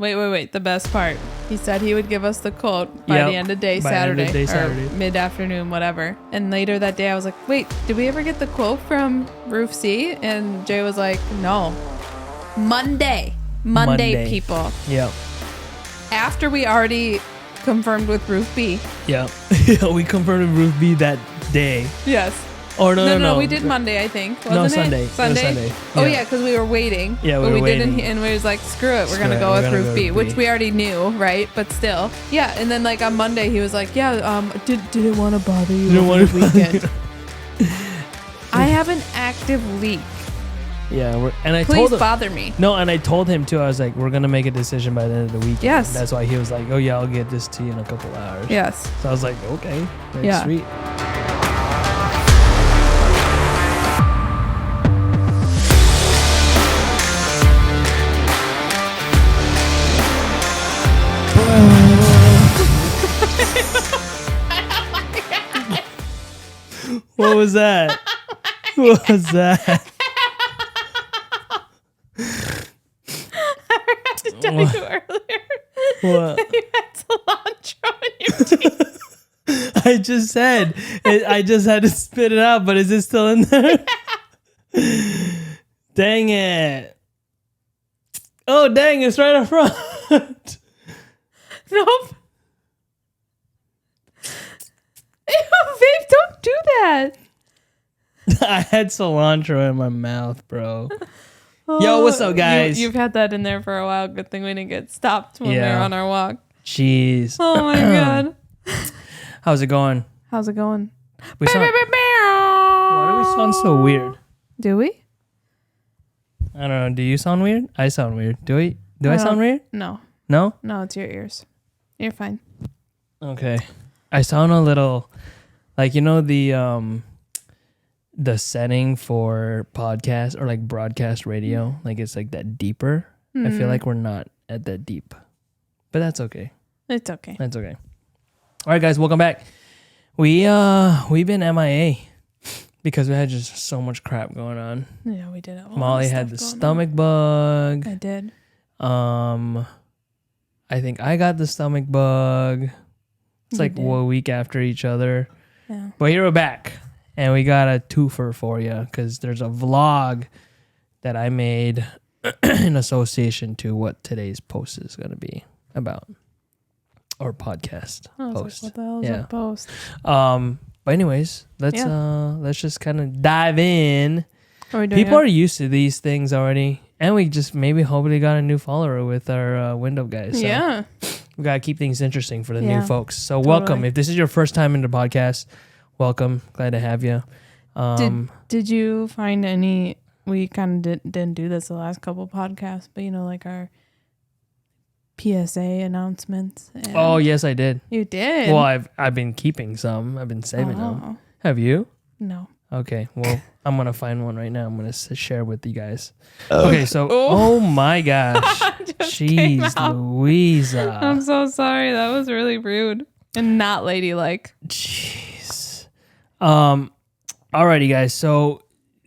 Wait. The best part. He said he would give us the quote by the end of day Saturday. Or mid-afternoon, whatever. And later that day, I was like, wait, did we ever get the quote from Roof C? And Jay was like, no. Monday, people. Yep. After we already confirmed with Roof B. Yeah. We confirmed with Roof B that day. Yes. Or no. We did Monday, I think. Wasn't no, it? Sunday. Sunday. Yeah. Oh yeah, because we were waiting. Yeah, we were waiting. Didn't, and we was like, screw it, we're gonna go with Roof B, which we already knew, right? But still, yeah. And then like on Monday, he was like, yeah, didn't want to bother you over the weekend. I have an active leak. Yeah, and I Please told him, bother me. No, and I told him too. I was like, we're gonna make a decision by the end of the weekend. Yes. That's why he was like, oh yeah, I'll get this to you in a couple hours. Yes. So I was like, okay, that's sweet. What was that? What was that? I forgot to tell you earlier. What? You had cilantro in your teeth. I just said I just had to spit it out, but is it still in there? Dang it. Oh, dang, it's right up front. Nope. Ew, babe, don't do that. I had cilantro in my mouth, bro. Yo, what's up, guys? You've had that in there for a while. Good thing we didn't get stopped when we were on our walk. Jeez. Oh, my God. How's it going? How's it going? Why do we sound so weird? Do we? I don't know. Do you sound weird? I sound weird. Do I sound weird? No. No? No, it's your ears. You're fine. Okay. I sound a little like, you know, the setting for podcast or like broadcast radio, like it's like that deeper. I feel like we're not at that deep, but that's okay. It's okay. That's okay. All right, guys, welcome back. We've been MIA because we had just so much crap going on. Yeah, we did. Molly had the stomach bug. I did. I think I got the stomach bug. It's like a week after each other. Yeah. But here we're back. And we got a twofer for you because there's a vlog that I made in association to what today's post is going to be about. Or podcast post. Like, what the hell is a post? But anyways, let's just kind of dive in. People are used to these things already. And we just maybe hopefully got a new follower with our window guys. So yeah. We got to keep things interesting for the new folks. So welcome. If this is your first time in the podcast, welcome. Glad to have you. Did you find any, we kind of didn't do this the last couple podcasts, but you know, like our PSA announcements. Oh, yes, I did. You did? Well, I've been keeping some. I've been saving them. Have you? No. Okay. Well, I'm going to find one right now. I'm going to share with you guys. Okay. So, oh my gosh. Jeez Louisa. I'm so sorry. That was really rude and not ladylike. Jeez. Alrighty, guys. So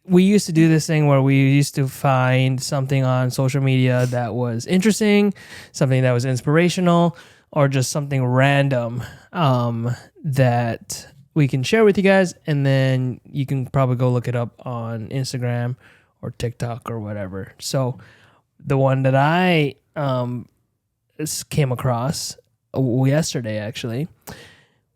we used to do this thing where we used to find something on social media that was interesting, something that was inspirational, or just something random that we can share with you guys, and then you can probably go look it up on Instagram or TikTok or whatever. So the one that I came across yesterday actually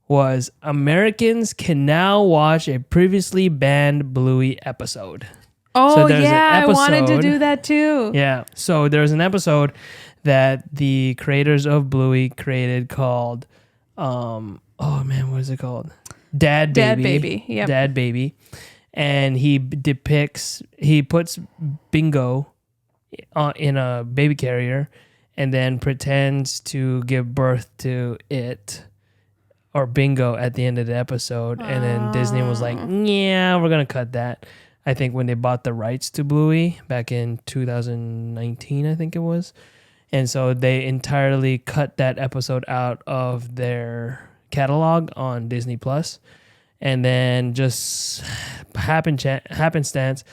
was Americans can now watch a previously banned Bluey episode. Oh, so yeah, I wanted to do that too. Yeah, so there's an episode that the creators of Bluey created called, oh man, what is it called? Dad Baby. Yep. Dad Baby. And he puts Bingo in a baby carrier and then pretends to give birth to it or Bingo at the end of the episode. And then Disney was like, yeah, we're going to cut that. I think when they bought the rights to Bluey back in 2019, I think it was. And so they entirely cut that episode out of their catalog on Disney Plus. And then just happenstance,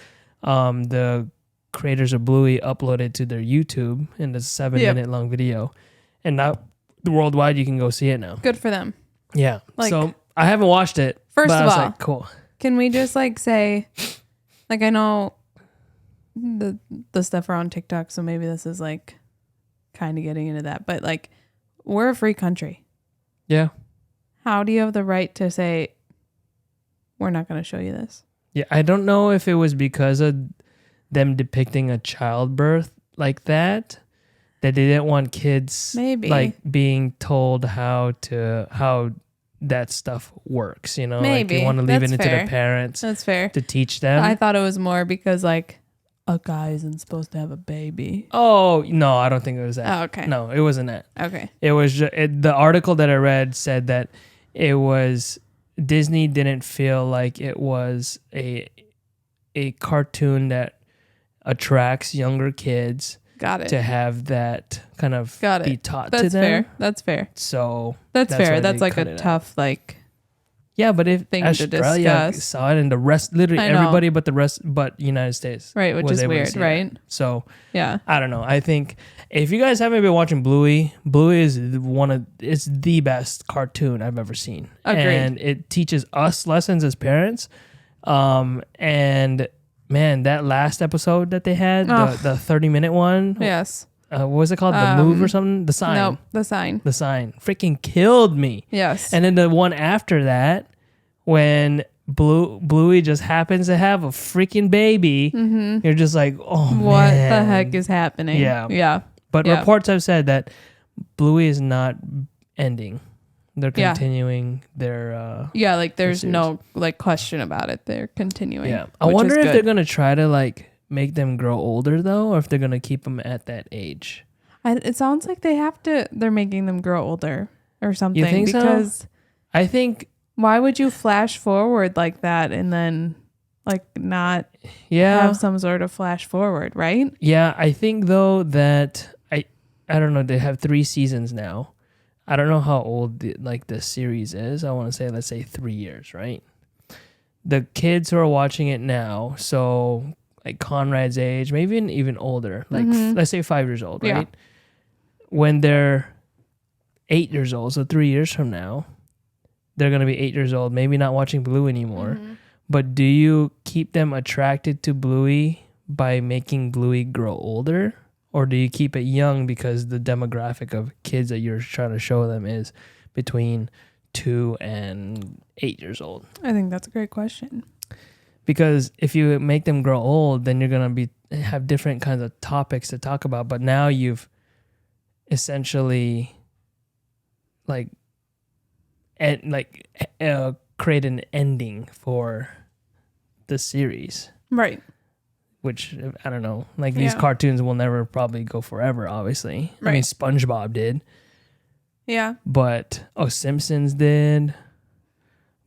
the creators of Bluey uploaded to their YouTube in a 7-minute long video. And now worldwide, you can go see it now. Good for them. Yeah. Like, so I haven't watched it. First but of I was all, like, cool. Can we just like say, like, I know the stuff around TikTok, so maybe this is like kind of getting into that, but like, we're a free country. Yeah. How do you have the right to say, we're not going to show you this? Yeah. I don't know if it was because of them depicting a childbirth like that they didn't want kids maybe like being told how that stuff works, you know? Maybe. Like you want to leave That's it into fair. the parents. That's fair. To teach them. I thought it was more because like a guy isn't supposed to have a baby. Oh, no, I don't think it was that. Oh, okay. No, it wasn't that. Okay. It was just, the article that I read said that it was Disney didn't feel like it was a cartoon that attracts younger kids. Got it. To have that kind of be taught to them. That's fair. That's fair. So that's fair. That's like a tough like. Yeah, but if thing Australia to saw it and the rest, literally everybody but United States, right? Which is weird, right? It. So yeah, I don't know. I think if you guys haven't been watching Bluey is it's the best cartoon I've ever seen. Agreed. And it teaches us lessons as parents. And man, that last episode that they had, the 30-minute one. Yes. What was it called? The Move or something? The Sign. No, The Sign. The Sign. Freaking killed me. Yes. And then the one after that, when Bluey just happens to have a freaking baby, you're just like, oh, what man. the heck is happening? Yeah. Yeah. But reports have said that Bluey is not ending. They're continuing their like there's no like question about it. They're continuing. Yeah. I wonder if they're going to try to like make them grow older though, or if they're going to keep them at that age. It sounds like they're making them grow older or something. You think because so? I think. Why would you flash forward like that and then like not have some sort of flash forward, right? Yeah. I think though that I don't know. They have 3 seasons now. I don't know how old the series is. I want to say, let's say 3 years, right? The kids who are watching it now, so like Conrad's age, maybe even older, like let's say 5 years old, right? Yeah. When they're 8 years old, so 3 years from now, they're going to be 8 years old, maybe not watching Bluey anymore. But do you keep them attracted to Bluey by making Bluey grow older? Or do you keep it young because the demographic of kids that you're trying to show them is between 2 and 8 years old? I think that's a great question. Because if you make them grow old, then you're going to have different kinds of topics to talk about. But now you've essentially create an ending for the series. Right. Which, I don't know, like these cartoons will never probably go forever, obviously. Right. I mean, SpongeBob did. Yeah. But, Simpsons did.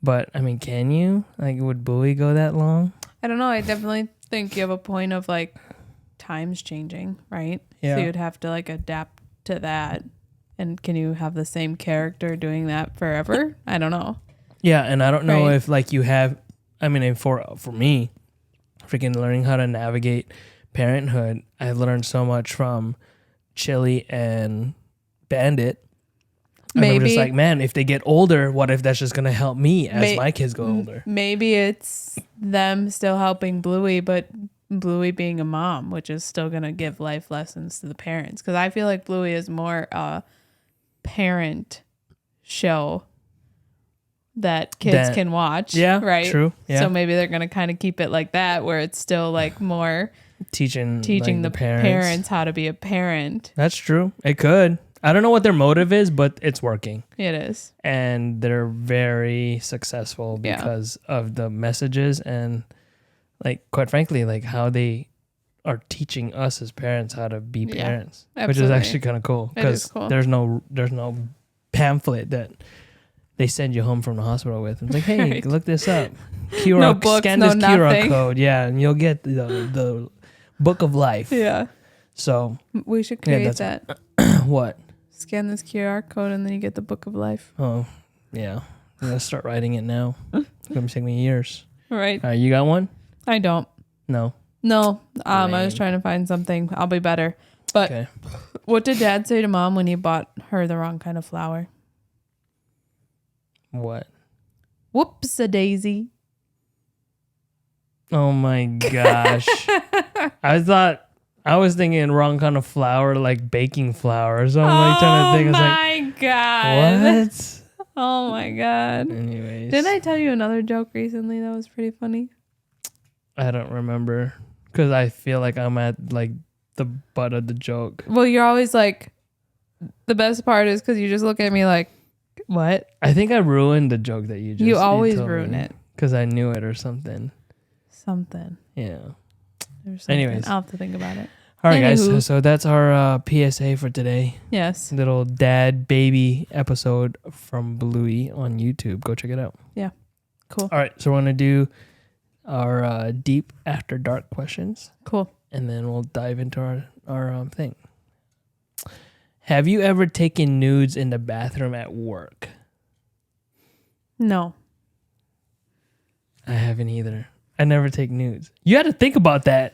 But, I mean, can you? Like, would Bluey go that long? I don't know. I definitely think you have a point of, like, times changing, right? Yeah. So you'd have to, like, adapt to that. And can you have the same character doing that forever? I don't know. Yeah, and I don't know if, like, you have... I mean, for me... freaking learning how to navigate parenthood. I learned so much from Chili and Bandit. And I'm just like, man, if they get older, what if that's just going to help me as my kids go older? Maybe it's them still helping Bluey, but Bluey being a mom, which is still going to give life lessons to the parents. Because I feel like Bluey is more a parent show that kids can watch. Yeah, right. True. Yeah. So maybe they're gonna kind of keep it like that, where it's still like more teaching like, the parents how to be a parent. That's true. It could. I don't know what their motive is, but it's working. It is, and they're very successful because of the messages and, like, quite frankly, like how they are teaching us as parents how to be parents, which is actually kind of cool because there's no pamphlet that they send you home from the hospital with. It's like, hey, look this up. Scan this QR code. Yeah, and you'll get the book of life. Yeah. So we should create that. What? Scan this QR code and then you get the book of life. Oh, yeah. I'm going to start writing it now. It's going to take me years. Right. You got one? I don't. No. No, I was trying to find something. I'll be better. But okay. What did Dad say to Mom when he bought her the wrong kind of flour? What? Whoops-a-daisy. Oh my gosh. I was thinking wrong kind of flour, like baking flour. So I'm like trying to think. Oh my God. What? Oh my God. Anyways. Didn't I tell you another joke recently that was pretty funny? I don't remember. Because I feel like I'm at like the butt of the joke. Well, you're always like, the best part is because you just look at me like, what? I think I ruined the joke that you always ruin it. Because I knew it or something. Yeah. Anyways. I'll have to think about it. All right, guys. So that's our PSA for today. Yes. Little dad baby episode from Bluey on YouTube. Go check it out. Yeah. Cool. All right. So we're going to do our deep after dark questions. Cool. And then we'll dive into our thing. Have you ever taken nudes in the bathroom at work? No. I haven't either. I never take nudes. You had to think about that.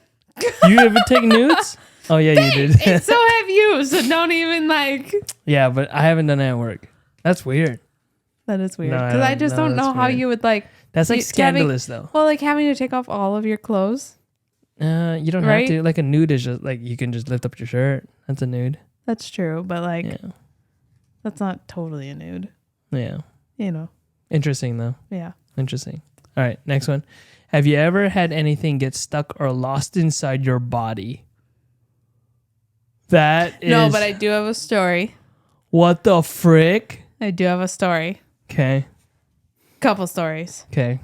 You ever take nudes? Oh, yeah, you did. And so have you, so don't even like... Yeah, but I haven't done it at work. That's weird. That is weird. Because I just don't know how you would like... That's like scandalous, though. Well, like having to take off all of your clothes. You don't have to. Like a nude is just like you can just lift up your shirt. That's a nude. That's true, but like... Yeah. That's not totally a nude. Yeah. You know. Interesting, though. Yeah. Interesting. All right, next one. Have you ever had anything get stuck or lost inside your body? That is... No, but I do have a story. What the frick? I do have a story. Okay. Couple stories. Okay.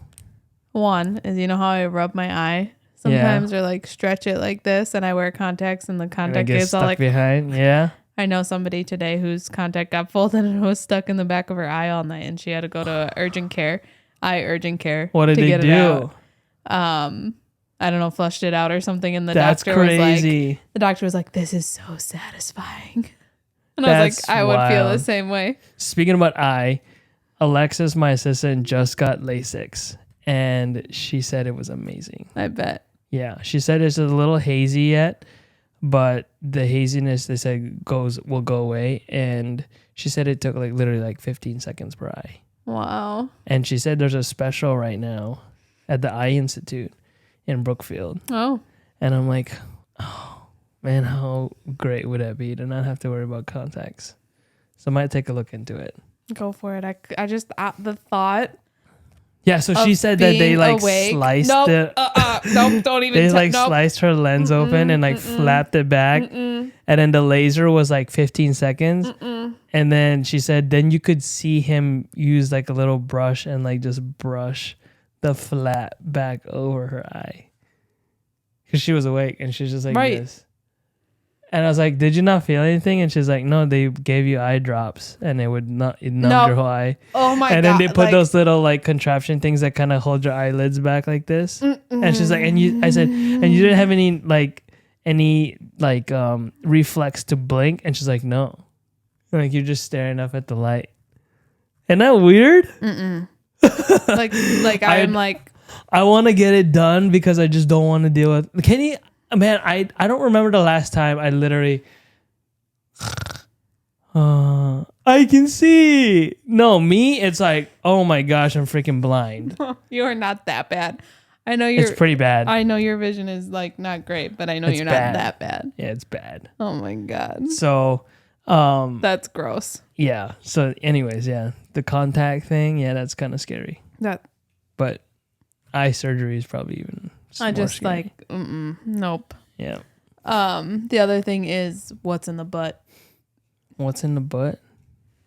One is, you know how I rub my eye sometimes or like stretch it like this, and I wear contacts and the contact gets all like... behind, yeah. I know somebody today whose contact got folded and was stuck in the back of her eye all night, and she had to go to urgent care. What did they do? I don't know, flushed it out or something, and the doctor was like, "This is so satisfying," and I was like, "I would feel the same way." Speaking about eye, Alexis, my assistant, just got LASIK, and she said it was amazing. I bet. Yeah, she said it's a little hazy yet, but the haziness they said will go away, and she said it took like literally like 15 seconds per eye. Wow. And she said there's a special right now at the Eye Institute in Brookfield. Oh. And I'm like, oh, man, how great would that be to not have to worry about contacts? So I might take a look into it. Go for it. I just, the thought. Yeah, so she said that they like sliced it. Nope, don't even. They like sliced her lens open and like flapped it back. And then the laser was like 15 seconds. And then she said, then you could see him use like a little brush and like just brush the flap back over her eye. Because she was awake and she's just like this. And I was like, did you not feel anything? And she's like, no, they gave you eye drops and it numbed your whole eye. Oh my God. And then they put those little like contraption things that kind of hold your eyelids back like this. And she's like, I said, and you didn't have any reflex to blink? And she's like, no. Like you're just staring up at the light. Isn't that weird? I want to get it done because I just don't want to deal with. Can you? Man, I don't remember the last time I literally. I can see. No, me, it's like, oh my gosh, I'm freaking blind. You are not that bad. I know you're. It's pretty bad. I know your vision is like not great, but I know you're not that bad. Yeah, it's bad. Oh my God. So. That's gross. Yeah. So, anyways, yeah, the contact thing, yeah, that's kind of scary. But eye surgery is probably even. I just scary. Nope. Yeah. The other thing is what's in the butt. What's in the butt?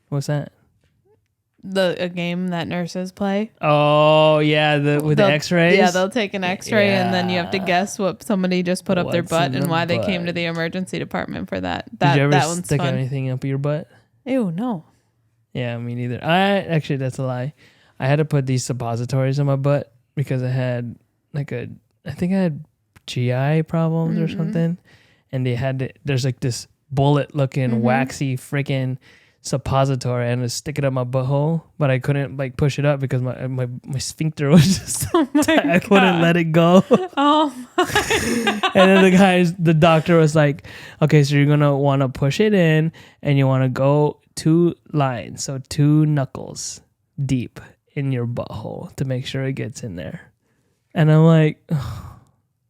What's that? A game that nurses play. Oh yeah, the X-rays. Yeah, they'll take an X-ray and then you have to guess what somebody just put up their butt and why they came to the emergency department for that. Did you ever that one's stick fun. Anything up your butt? Ew, no. Yeah, me neither. Actually, that's a lie. I had to put these suppositories in my butt because I had I think I had GI problems or something, and there's like this bullet looking waxy freaking suppository and to stick it up my butthole, but I couldn't like push it up because my sphincter was just I couldn't let it go. Oh my And then the doctor was like, okay, so you're gonna want to push it in and you want to go 2 lines, so 2 knuckles deep in your butthole to make sure it gets in there. And I'm like, oh.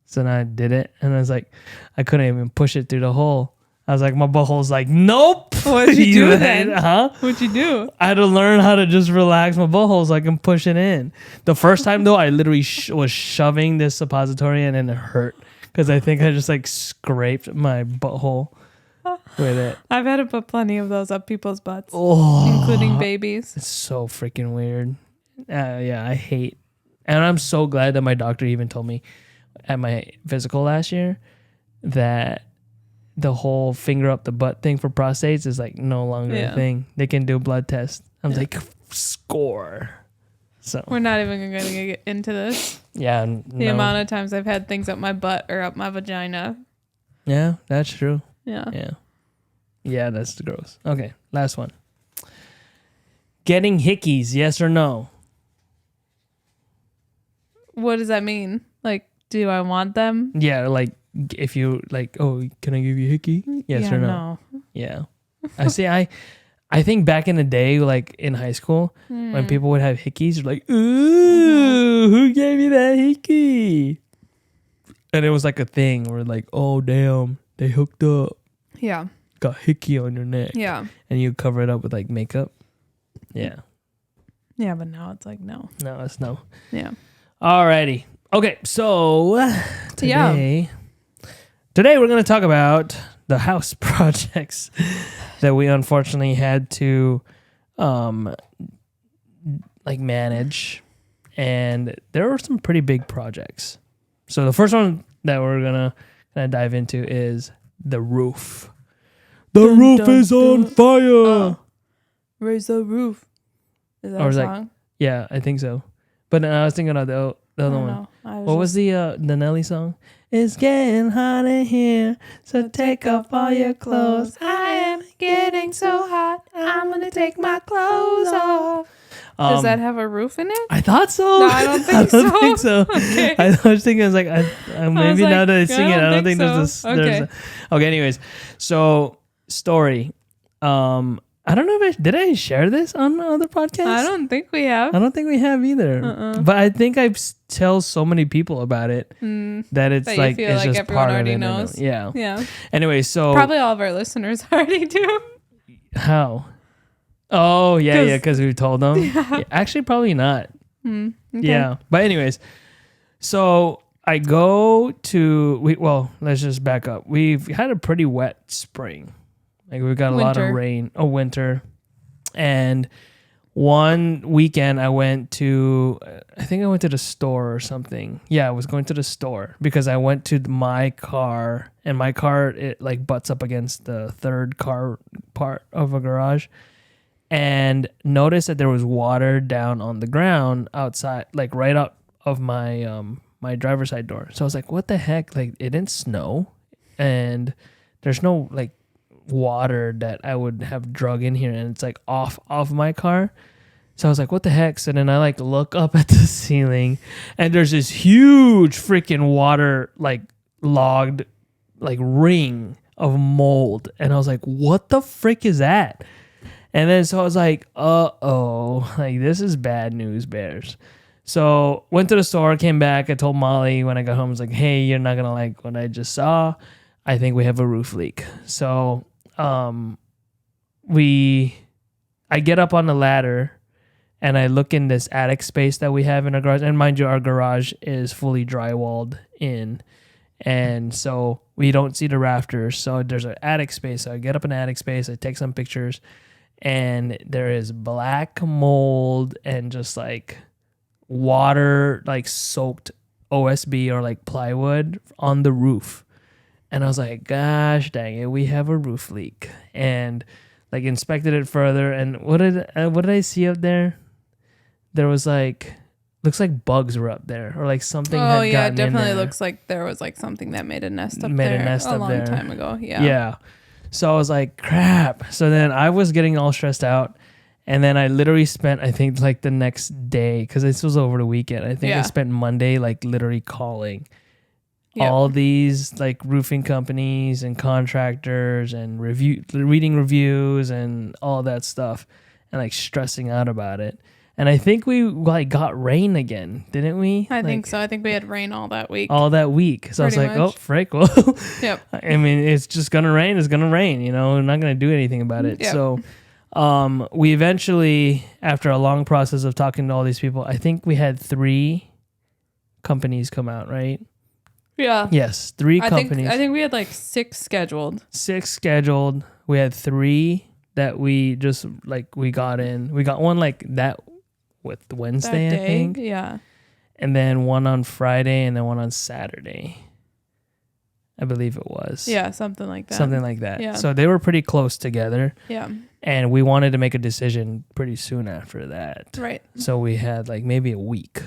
So then I did it, and I was like, I couldn't even push it through the hole. I was like, my butthole's like, nope. What'd you do then? Huh? What'd you do? I had to learn how to just relax my butthole so I can push it in. The first time, though, I literally was shoving this suppository in, and it hurt because I think I just like scraped my butthole with it. I've had to put plenty of those up people's butts, Oh, including babies. it's so freaking weird. Yeah, I hate. And I'm so glad that my doctor even told me at my physical last year that the whole finger up the butt thing for prostates is like no longer a thing. They can do blood tests. I'm like, score. So we're not even going to get into this. Yeah. The amount of times I've had things up my butt or up my vagina. Yeah, that's true. Yeah. Yeah, that's gross. Okay, last one. Getting hickeys, yes or no? What does that mean? Like, do I want them? Yeah, like if you like, oh, can I give you a hickey? Yes or no? Yeah. I think back in the day, like in high school, when people would have hickeys, you're like, ooh, who gave you that hickey? And it was like a thing where like, oh, damn, they hooked up. Yeah. Got hickey on your neck. Yeah. And you cover it up with like makeup. Yeah. Yeah, but now it's like no. No, it's no. Yeah. Alrighty. Okay, so today we're going to talk about the house projects that we unfortunately had to like manage, and there were some pretty big projects. So the first one that we're going to dive into is the roof. The roof is on fire. Oh. Raise the roof. Is that a song? Yeah, I think so. But I was thinking of the other one. What was the Nelly song? It's getting hot in here, so take off all your clothes. I am getting so hot, I'm going to take my clothes off. Does that have a roof in it? I thought so. No, I don't think so. I don't think so. Okay. I was thinking, maybe now that I sing it, I don't think so. there's okay, anyways. So, story. I don't know if did I share this on other podcasts? I don't think we have. I don't think we have either. But I think I tell so many people about it that it's that like it's like just everyone part already of it. knows. Yeah. Yeah. Anyway, so probably all of our listeners already do. How? Oh yeah, because we told them. Yeah, actually, probably not. Okay. Yeah, but anyways, so I go to let's just back up. We've had a pretty wet spring. Like we've got a lot of rain, winter. And one weekend I went to the store or something. Yeah, I was going to the store because I went to my car, and my car, it like butts up against the third car part of a garage, and noticed that there was water down on the ground outside, like right out of my my driver's side door. So I was like, what the heck? Like it didn't snow, and there's no like water that I would have drug in here, and it's like off my car. So I was like, what the heck? So then I like look up at the ceiling, and there's this huge freaking water like logged like ring of mold, and I was like, what the frick is that? And then so I was like, like this is bad news bears. So went to the store, came back, I told Molly when I got home, I was like, hey, you're not gonna like what I just saw. I think we have a roof leak. So I get up on the ladder and I look in this attic space that we have in our garage. And mind you, our garage is fully drywalled in. And so we don't see the rafters. So there's an attic space. So I get up in the attic space. I take some pictures. And there is black mold and just like water, like soaked OSB or like plywood on the roof. And I was like, gosh dang it, we have a roof leak. And like inspected it further. And what did I see up there? There was like, looks like bugs were up there, or like something had gotten in there. It definitely looks like there was like something that made a nest up there a long time ago. Yeah. Yeah. So I was like, crap. So then I was getting all stressed out. And then I literally spent, I think, like the next day, because this was over the weekend. I think I spent Monday like literally calling all these like roofing companies and contractors and reading reviews and all that stuff, and like stressing out about it. And I think we like got rain again, didn't we? I think so. I think we had rain all that week. All that week. So I was like, oh, frick. Well, I mean, it's just going to rain. It's going to rain. You know, we're not going to do anything about it. Yep. So we eventually, after a long process of talking to all these people, I think we had 3 companies come out, right? Yeah. Yes, 3 companies. I think we had like 6 scheduled. 6 scheduled. We had 3 that we just like, we got in. We got one like that with Wednesday, I think. Yeah. And then one on Friday and then one on Saturday. I believe it was. Yeah, something like that. Something like that. Yeah. So they were pretty close together. Yeah. And we wanted to make a decision pretty soon after that. Right. So we had like maybe a week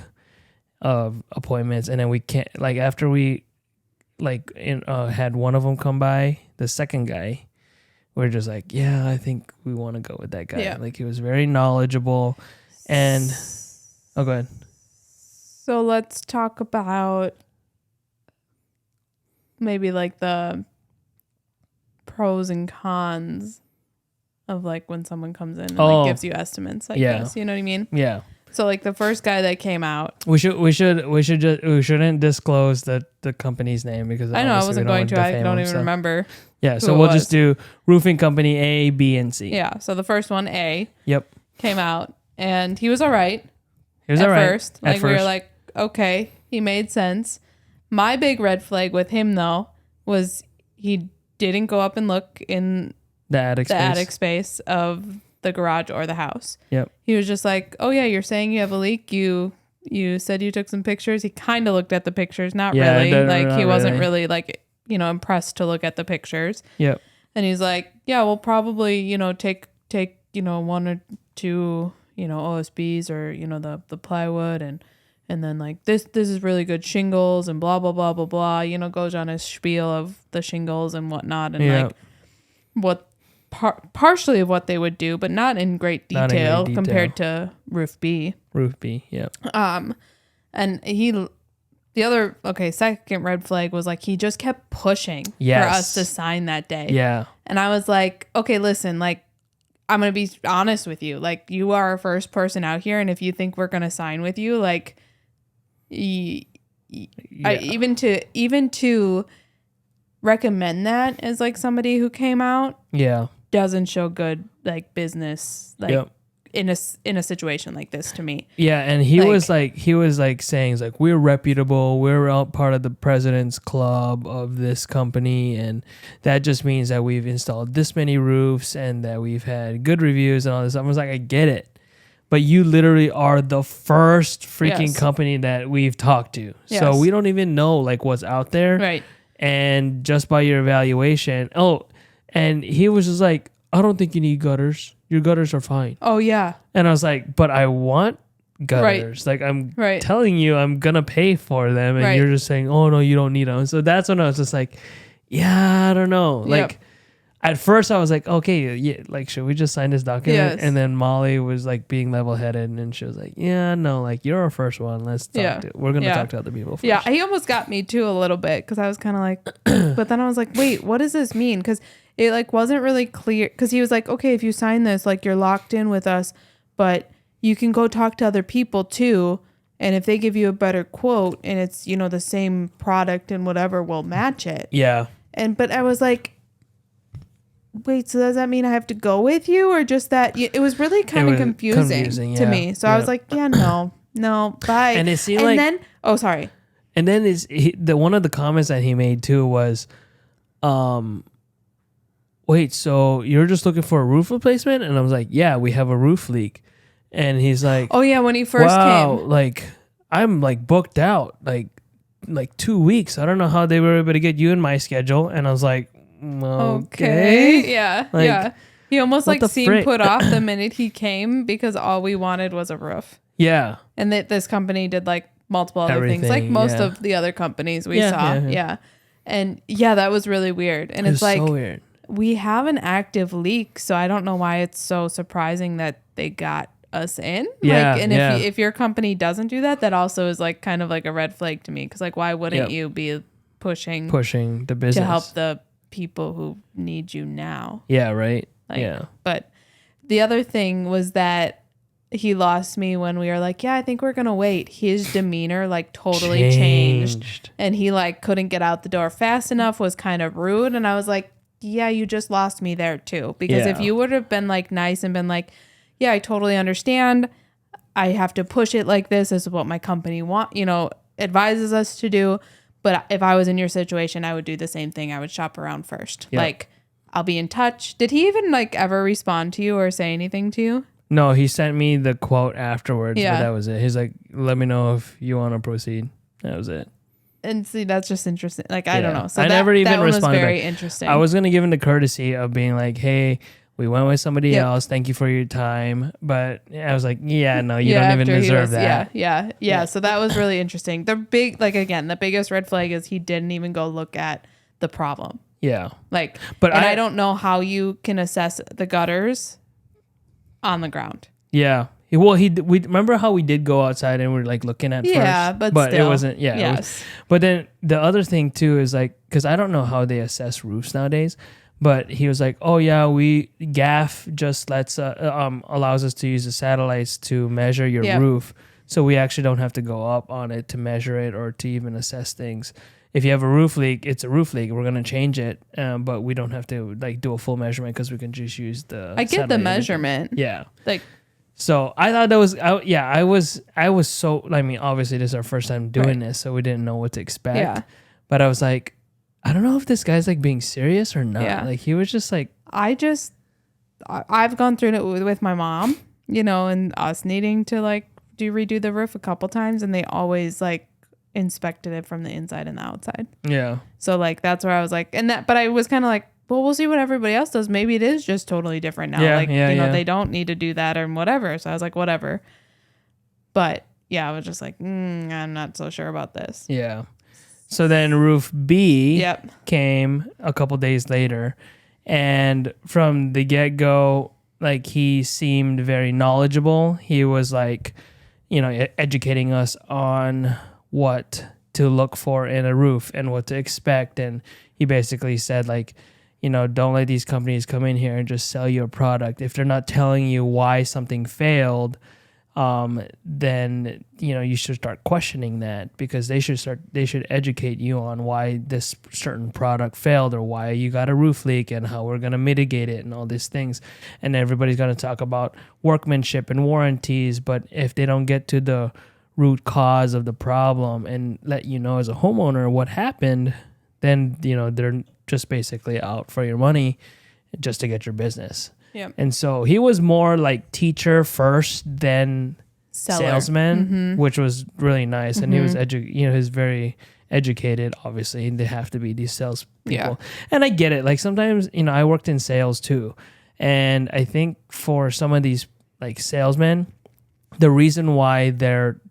of appointments, and then we can't, like after we like had one of them come by, the second guy, we're just like, yeah, I think we want to go with that guy. Yeah. Like he was very knowledgeable. And go ahead. So let's talk about maybe like the pros and cons of like when someone comes in and like gives you estimates like this. You know what I mean? Yeah. So like the first guy that came out, we shouldn't disclose the company's name, because I know I wasn't going to. I don't even remember. Yeah, so we'll just do roofing company A, B, and C. Yeah. So the first one, A. Yep. Came out, and he was all right. He was all right. First. Like we were like, okay, he made sense. My big red flag with him though was he didn't go up and look in the attic space of the garage or the house. Yep. He was just like, oh yeah, you're saying you have a leak. You said you took some pictures. He kind of looked at the pictures, not really. Like he wasn't really like, you know, impressed to look at the pictures. Yep. And he's like, yeah, we'll probably, you know, take, you know, 1 or 2, you know, OSBs or, you know, the plywood and then like this is really good shingles and blah, blah, blah, blah, blah, you know, goes on his spiel of the shingles and whatnot and like what partially of what they would do, but not in great detail compared to Roof B. Roof B, yeah. And second red flag was like he just kept pushing for us to sign that day. Yeah. And I was like, okay, listen, like I'm going to be honest with you. Like you are our first person out here, and if you think we're going to sign with you, like even to recommend that as like somebody who came out doesn't show good like business like in a situation like this to me. Yeah, and he was saying it's like we're reputable, we're all part of the president's club of this company, and that just means that we've installed this many roofs and that we've had good reviews and all this. I was like, I get it. But you literally are the first freaking company that we've talked to. Yes. So we don't even know like what's out there. Right. And just by your evaluation. Oh, and he was just like, I don't think you need gutters. Your gutters are fine. Oh, yeah. And I was like, but I want gutters. Right. Like I'm telling you, I'm going to pay for them. And you're just saying, oh, no, you don't need them. So that's when I was just like, yeah, I don't know. Like, at first I was like, okay, yeah, like, should we just sign this document? Yes. And then Molly was like being level-headed, and she was like, yeah, no, like you're our first one. Let's talk we're going to talk to other people first. Yeah, he almost got me too a little bit, because I was kind of like, but then I was like, wait, what does this mean? Because it like wasn't really clear, because he was like, okay, if you sign this, like you're locked in with us, but you can go talk to other people too. And if they give you a better quote and it's, you know, the same product and whatever, we'll match it. Yeah. But I was like, wait, so does that mean I have to go with you, or just that? It was really kind of confusing to me. So I was like, yeah, no, bye. And it seemed like, then, oh, sorry. And then one of the comments that he made too was, wait, so you're just looking for a roof replacement? And I was like, yeah, we have a roof leak. And he's like, oh yeah, when he first came, like I'm like booked out like 2 weeks. I don't know how they were able to get you in my schedule. And I was like, okay. Yeah. Like, yeah. He almost like seemed put off the minute he came, because all we wanted was a roof. Yeah. And that this company did like multiple other things, like most of the other companies we saw. Yeah. And yeah, that was really weird. And it's like, so weird. we have an active leak, so I don't know why it's so surprising that they got us in. Yeah, if your company doesn't do that, that also is like kind of like a red flag to me, because like why wouldn't you be pushing the business to help the people who need you now? Yeah, right. But the other thing was that he lost me when we were like, yeah, I think we're gonna wait. His demeanor like totally changed, and he like couldn't get out the door fast enough, was kind of rude, and I was like, yeah, you just lost me there too, because if you would have been like nice and been like, yeah, I totally understand, I have to push it like this is what my company advises us to do, but if I was in your situation, I would do the same thing. I would shop around first. Like, I'll be in touch. Did he even like ever respond to you or say anything to you? No, he sent me the quote afterwards, but that was it. He's like, let me know if you want to proceed. That was it. And see, that's just interesting. Like, I don't know. So I never even responded. Was very interesting. I was going to give him the courtesy of being like, hey, we went with somebody else. Thank you for your time. But I was like, yeah, no, you don't even deserve that. Yeah. So that was really interesting. The biggest red flag is he didn't even go look at the problem. Yeah. Like, but I don't know how you can assess the gutters on the ground. Yeah. Well, we remember how we did go outside and we were like looking at first, but still, it wasn't. Yeah. Yes. But then the other thing too is like, because I don't know how they assess roofs nowadays, but he was like, oh yeah, GAF just allows us to use the satellites to measure your roof, so we actually don't have to go up on it to measure it or to even assess things. If you have a roof leak, it's a roof leak. We're gonna change it, but we don't have to like do a full measurement because we can just use the. I get the measurement. Yeah. Like. So I thought that was, I was so, I mean, obviously this is our first time doing this, so we didn't know what to expect. Yeah. But I was like, I don't know if this guy's like being serious or not. Yeah. Like he was just like. I've gone through it with my mom, and us needing to like redo the roof a couple times, and they always like inspected it from the inside and the outside. Yeah. So like, that's where I was like, but I was kind of like, well, we'll see what everybody else does. Maybe it is just totally different now. Yeah, they don't need to do that or whatever. So I was like, whatever. But yeah, I was just like, I'm not so sure about this. Yeah. So then roof B came a couple days later. And from the get-go, like he seemed very knowledgeable. He was like, educating us on what to look for in a roof and what to expect. And he basically said like, don't let these companies come in here and just sell you a product. If they're not telling you why something failed, then, you should start questioning that, because they should educate you on why this certain product failed or why you got a roof leak and how we're going to mitigate it and all these things. And everybody's going to talk about workmanship and warranties. But if they don't get to the root cause of the problem and let you know as a homeowner what happened, then, they're just basically out for your money just to get your business. Yep. And so he was more like teacher first than salesman, which was really nice. And he was he's very educated. Obviously, they have to be these sales people. Yeah. And I get it. Like sometimes, I worked in sales too. And I think for some of these like salesmen, the reason why their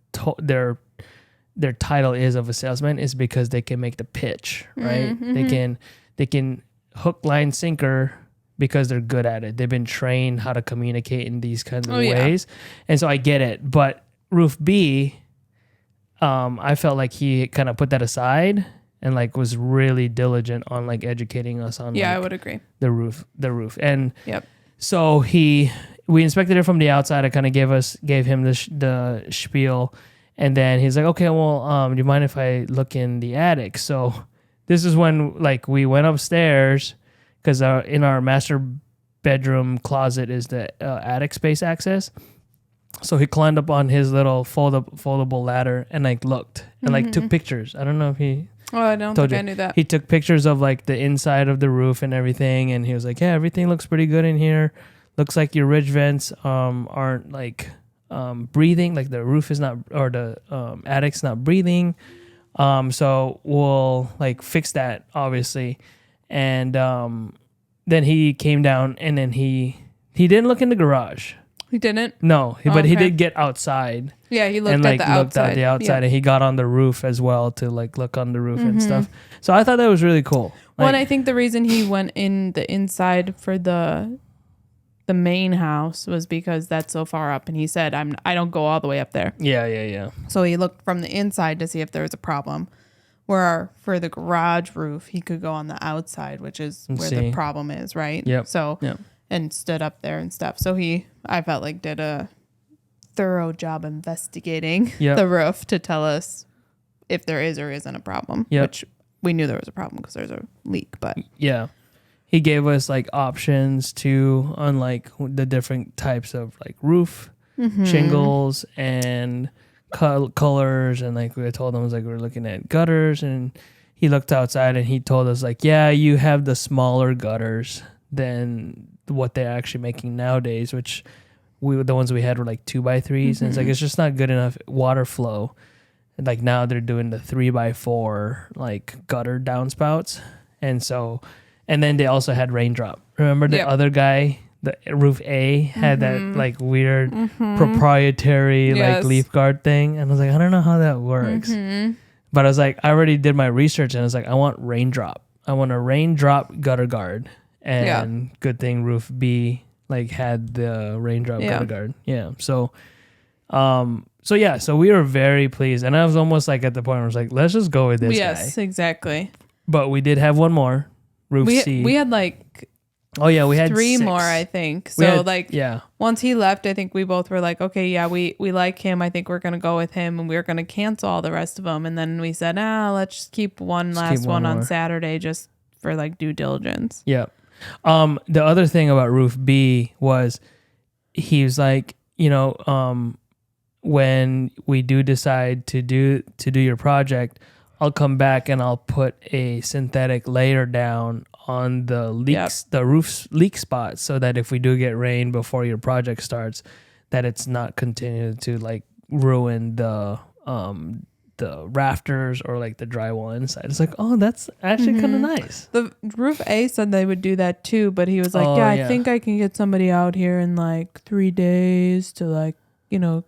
title is of a salesman is because they can make the pitch, right? Mm-hmm. They can hook, line, sinker because they're good at it. They've been trained how to communicate in these kinds of ways. And so I get it. But roof B, I felt like he kind of put that aside and like was really diligent on like educating us on I would agree. The roof. And so we inspected it from the outside. I kind of gave him the spiel. And then he's like, okay, well, do you mind if I look in the attic? So this is when like we went upstairs, because in our master bedroom closet is the attic space access. So he climbed up on his little foldable ladder and like looked and like took pictures. I don't know if he. Oh, I don't think I knew that. He took pictures of like the inside of the roof and everything, and he was like, yeah, everything looks pretty good in here. Looks like your ridge vents aren't like breathing, like the roof is not, or the attic's not breathing. So we'll like fix that, obviously. And then he came down, and then he didn't look in the garage. He didn't? No, but he did get outside. Yeah, he looked at the outside. Looked at the outside, and he got on the roof as well to like look on the roof and stuff. So I thought that was really cool. Well, and I think the reason he went in the inside for the main house was because that's so far up, and he said, I don't go all the way up there. Yeah. So he looked from the inside to see if there was a problem. Where for the garage roof, he could go on the outside, which is where the problem is, right? Yep. So, and stood up there and stuff. So I felt like did a thorough job investigating the roof to tell us if there is or isn't a problem, which we knew there was a problem because there's a leak, but yeah, he gave us like options too on like the different types of like roof shingles and colors, and like we told him, was like we're looking at gutters, and he looked outside and he told us like, yeah, you have the smaller gutters than what they're actually making nowadays, which the ones we had were like 2x3s, and it's like it's just not good enough water flow. Like now they're doing the 3x4 like gutter downspouts, and then they also had raindrop. Remember the other guy, the roof A had that like weird proprietary like leaf guard thing, and I was like, I don't know how that works, but I was like, I already did my research, and I was like, I want raindrop. I want a raindrop gutter guard, and good thing roof B like had the raindrop gutter guard. So we were very pleased, and I was almost like at the point where I was like, let's just go with this guy. Yes, exactly. But we did have one more, roof C. We had like we had 3 6 more, I think. So once he left, I think we both were like, okay, we like him. I think we're going to go with him, and we were going to cancel all the rest of them. And then we said, let's just keep one last one on Saturday just for like due diligence. Yeah. The other thing about roof B was he was like, when we do decide to do your project, I'll come back and I'll put a synthetic layer down on the leaks, the roof's leak spots, so that if we do get rain before your project starts, that it's not continuing to like ruin the rafters or like the drywall inside. It's like, oh, that's actually kind of nice. The roof A said they would do that too, but he was like, I think I can get somebody out here in like 3 days to like,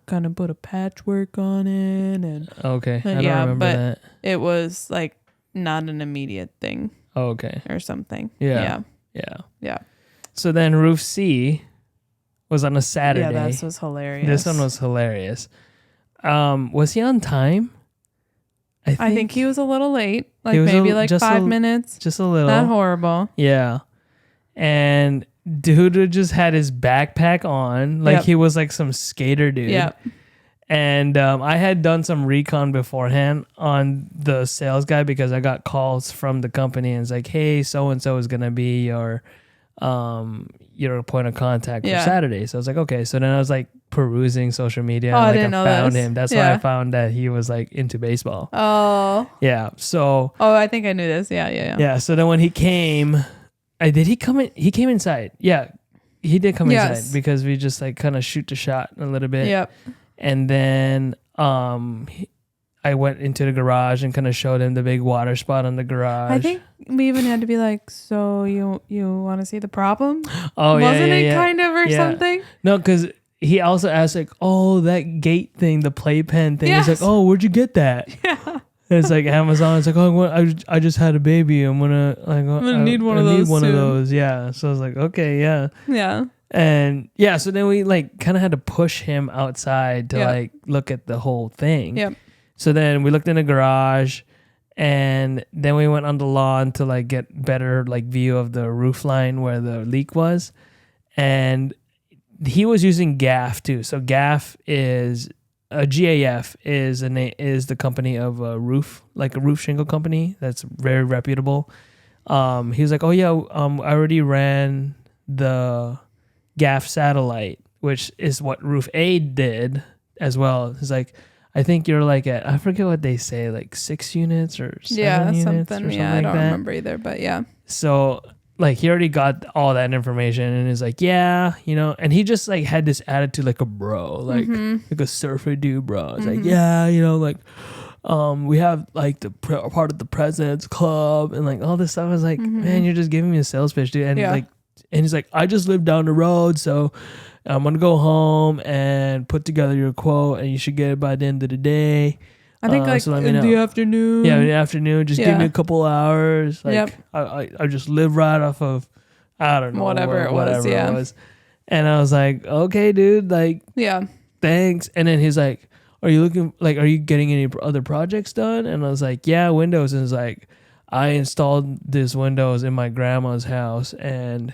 kind of put a patchwork on it. And okay, I don't remember that. It was like not an immediate thing. Oh, okay. Or something. Yeah. So then roof C was on a Saturday. Yeah, this was hilarious. This one was hilarious. Was he on time? I think he was a little late. Like maybe like 5 minutes. Just a little. Not horrible. Yeah. And dude just had his backpack on. Like he was like some skater dude. Yep. And I had done some recon beforehand on the sales guy because I got calls from the company and it's like, hey, so-and-so is going to be your point of contact for Saturday. So I was like, okay. So then I was like perusing social media. Oh, and, I didn't know found this. him. That's why I found that he was like into baseball. Oh. Yeah. So. Oh, I think I knew this. Yeah. Yeah. So then when he came, did he come in? He came inside. Yeah. He did come inside because we just like kind of shoot the shot a little bit. Yep. And then I went into the garage and kind of showed him the big water spot on the garage. I think we even had to be like, so you want to see the problem? Oh, Wasn't it kind of or something? No, because he also asked like, oh, that gate thing, the playpen thing. He's like, oh, where'd you get that? Yeah. And it's like Amazon. It's like, oh, I just had a baby. I'm gonna need one of those. Yeah. So I was like, okay, yeah. Yeah. And so then we like kind of had to push him outside to like look at the whole thing. Yep. So then we looked in the garage, and then we went on the lawn to like get better like view of the roof line where the leak was. And he was using GAF too. So GAF is GAF is the company of a roof, like a roof shingle company that's very reputable. He was like, oh yeah, I already ran the GAF satellite, which is what roof A did as well. It's like, I think you're like at, I forget what they say, like 6 units or 7 units something. or something I like don't that. remember either, but yeah. So like he already got all that information and is like, yeah, and he just like had this attitude like a bro, like like a surfer dude, bro. It's like, yeah, like we have like the part of the president's club and like all this stuff. I was like, man, you're just giving me a sales pitch, dude. And and he's like, I just live down the road, so I'm gonna go home and put together your quote, and you should get it by the end of the day. I think like so in the afternoon. Yeah, in the afternoon. Just give me a couple hours. Like Yep. I just live right off of, I don't know, whatever it was. And I was like, okay, dude, like, yeah, thanks. And then he's like, are you getting any other projects done? And I was like, yeah, Windows. And it's like, I installed this Windows in my grandma's house, and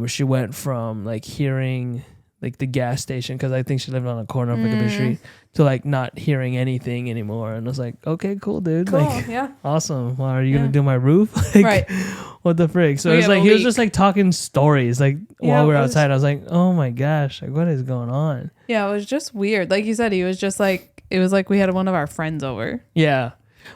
she went from like hearing like the gas station, because I think she lived on a corner of like a big street, to like not hearing anything anymore. And I was like, okay, cool, dude. Cool, like, yeah. Awesome. Well, are you gonna do my roof? Like, right. What the frick? So it's like he was just like talking stories like while we were outside. I was like, oh my gosh, like what is going on? Yeah, it was just weird. Like you said, he was just like, it was like we had one of our friends over. Yeah.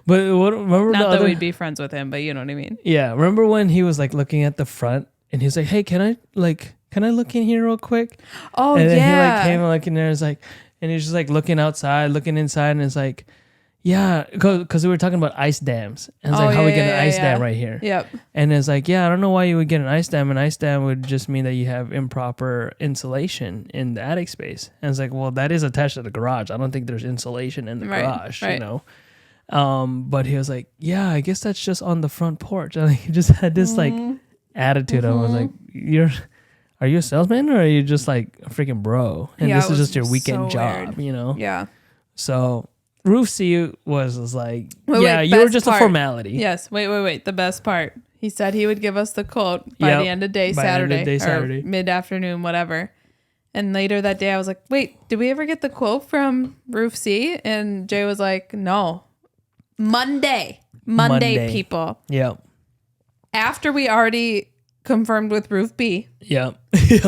But remember not that we'd be friends with him, but you know what I mean? Yeah. Remember when he was like looking at the front and he's like, hey, can I look in here real quick? Oh, and then yeah. he like came and like in there, is like, and he's just like looking outside, looking inside, and it's like, yeah, because we were talking about ice dams. And it's like, how we get an ice dam right here. Yep. And it's like, yeah, I don't know why you would get an ice dam. An ice dam would just mean that you have improper insulation in the attic space. And it's like, well, that is attached to the garage. I don't think there's insulation in the garage, you know? But he was like, yeah, I guess that's just on the front porch. And he just had this like attitude. I was like, are you a salesman, or are you just like a freaking bro? And this is just your weekend job, weird. You know? Yeah. So Roof C was like, you were just a formality. Yes. Wait. The best part. He said he would give us the quote by the end of day Saturday. Or mid-afternoon, whatever. And later that day I was like, wait, did we ever get the quote from Roof C? And Jay was like, no. Monday, people. Yep. After we already confirmed with Roof B. Yep.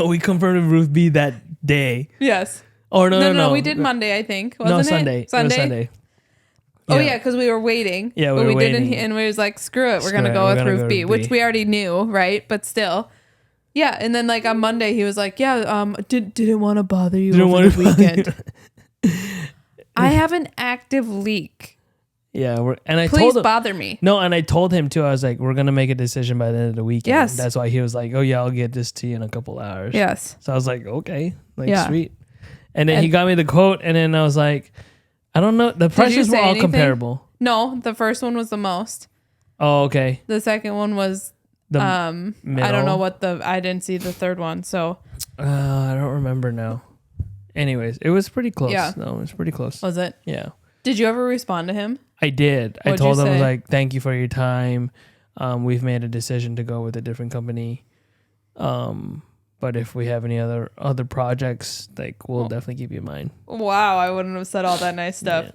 We confirmed with Roof B that day. Yes. Or no. We did Monday, I think. Wasn't it? Sunday. It was Sunday. Oh, yeah, because we were waiting. Yeah, we were waiting. Didn't, and we was like, screw it. We're going to go with Roof B, which we already knew, right? But still. Yeah, and then like on Monday, he was like, yeah, didn't want to bother you over the weekend. I have an active leak. Yeah, Please bother me. No, and I told him too. I was like, we're gonna make a decision by the end of the weekend. Yes, that's why he was like, oh yeah, I'll get this to you in a couple hours. Yes. So I was like, okay, sweet. And then he got me the quote, and then I was like, I don't know. The prices were all comparable. No, the first one was the most. Oh, okay. The second one was middle. I don't know I didn't see the third one, so. I don't remember now. Anyways, it was pretty close. Yeah. No, it was pretty close. Was it? Yeah. Did you ever respond to him? I did. I told him, I was like, thank you for your time. We've made a decision to go with a different company. But if we have any other projects, like we'll definitely keep you in mind. Wow, I wouldn't have said all that nice stuff. Yeah.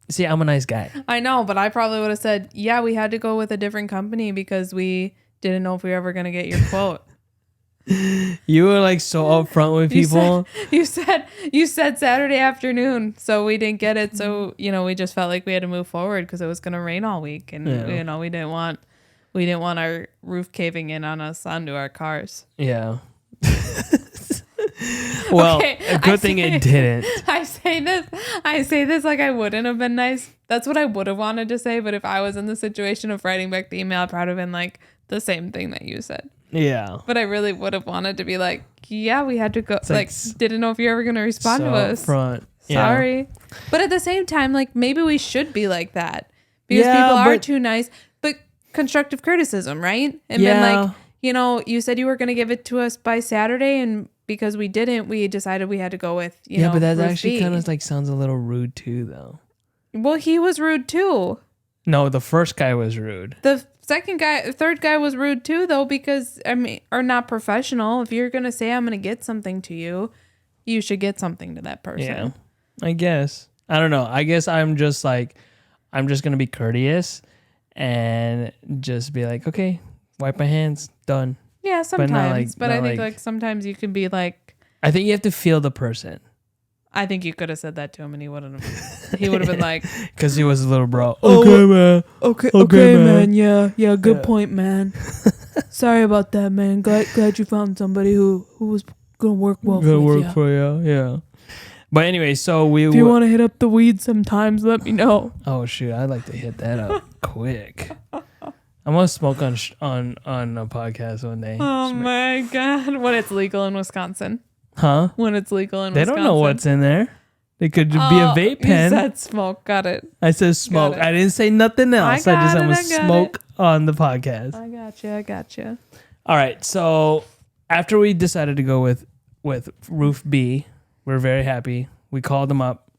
See, I'm a nice guy. I know, but I probably would have said, yeah, we had to go with a different company because we didn't know if we were ever going to get your quote. You were like so upfront with people. You said Saturday afternoon, so we didn't get it. So, we just felt like we had to move forward because it was going to rain all week. And, we didn't want our roof caving in on us onto our cars. Yeah. Well, okay, a good thing it didn't. I say this like I wouldn't have been nice. That's what I would have wanted to say. But if I was in the situation of writing back the email, I'd probably have been like the same thing that you said. Yeah. But I really would have wanted to be like, yeah, we had to go. Like didn't know if you're ever going to respond to us. Front. Sorry. Yeah. But at the same time, like maybe we should be like that because people are too nice. But constructive criticism, right? And then like, you said you were going to give it to us by Saturday, and because we didn't, we decided we had to go with, but that actually kind of like sounds a little rude too, though. Well, he was rude too. No, the first guy was rude. The third guy was rude too, though, because are not professional. If you're gonna say I'm gonna get something to you, you should get something to that person. Yeah, I guess. I don't know. I guess I'm just gonna be courteous and just be like, okay, wipe my hands, done. Yeah, sometimes. But I think like sometimes you can be like. I think you have to feel the person. I think you could have said that to him, and he wouldn't have. He would have been like, because he was a little bro. Okay, man. Okay, man. Yeah. Good point, man. Sorry about that, man. Glad you found somebody who was gonna work well. Gonna work for you, yeah. But anyway, so if you want to hit up the weed sometimes, let me know. Oh shoot, I'd like to hit that up quick. I'm gonna smoke on a podcast one day. Oh my god! When it's legal in Wisconsin. Huh? When it's legal in Wisconsin. They don't know what's in there. It could be a vape pen. You said smoke. Got it. I said smoke. I didn't say nothing else. I just said I'm going to smoke on the podcast. I got you. All right. So after we decided to go with Roof B, we were very happy. We called him up.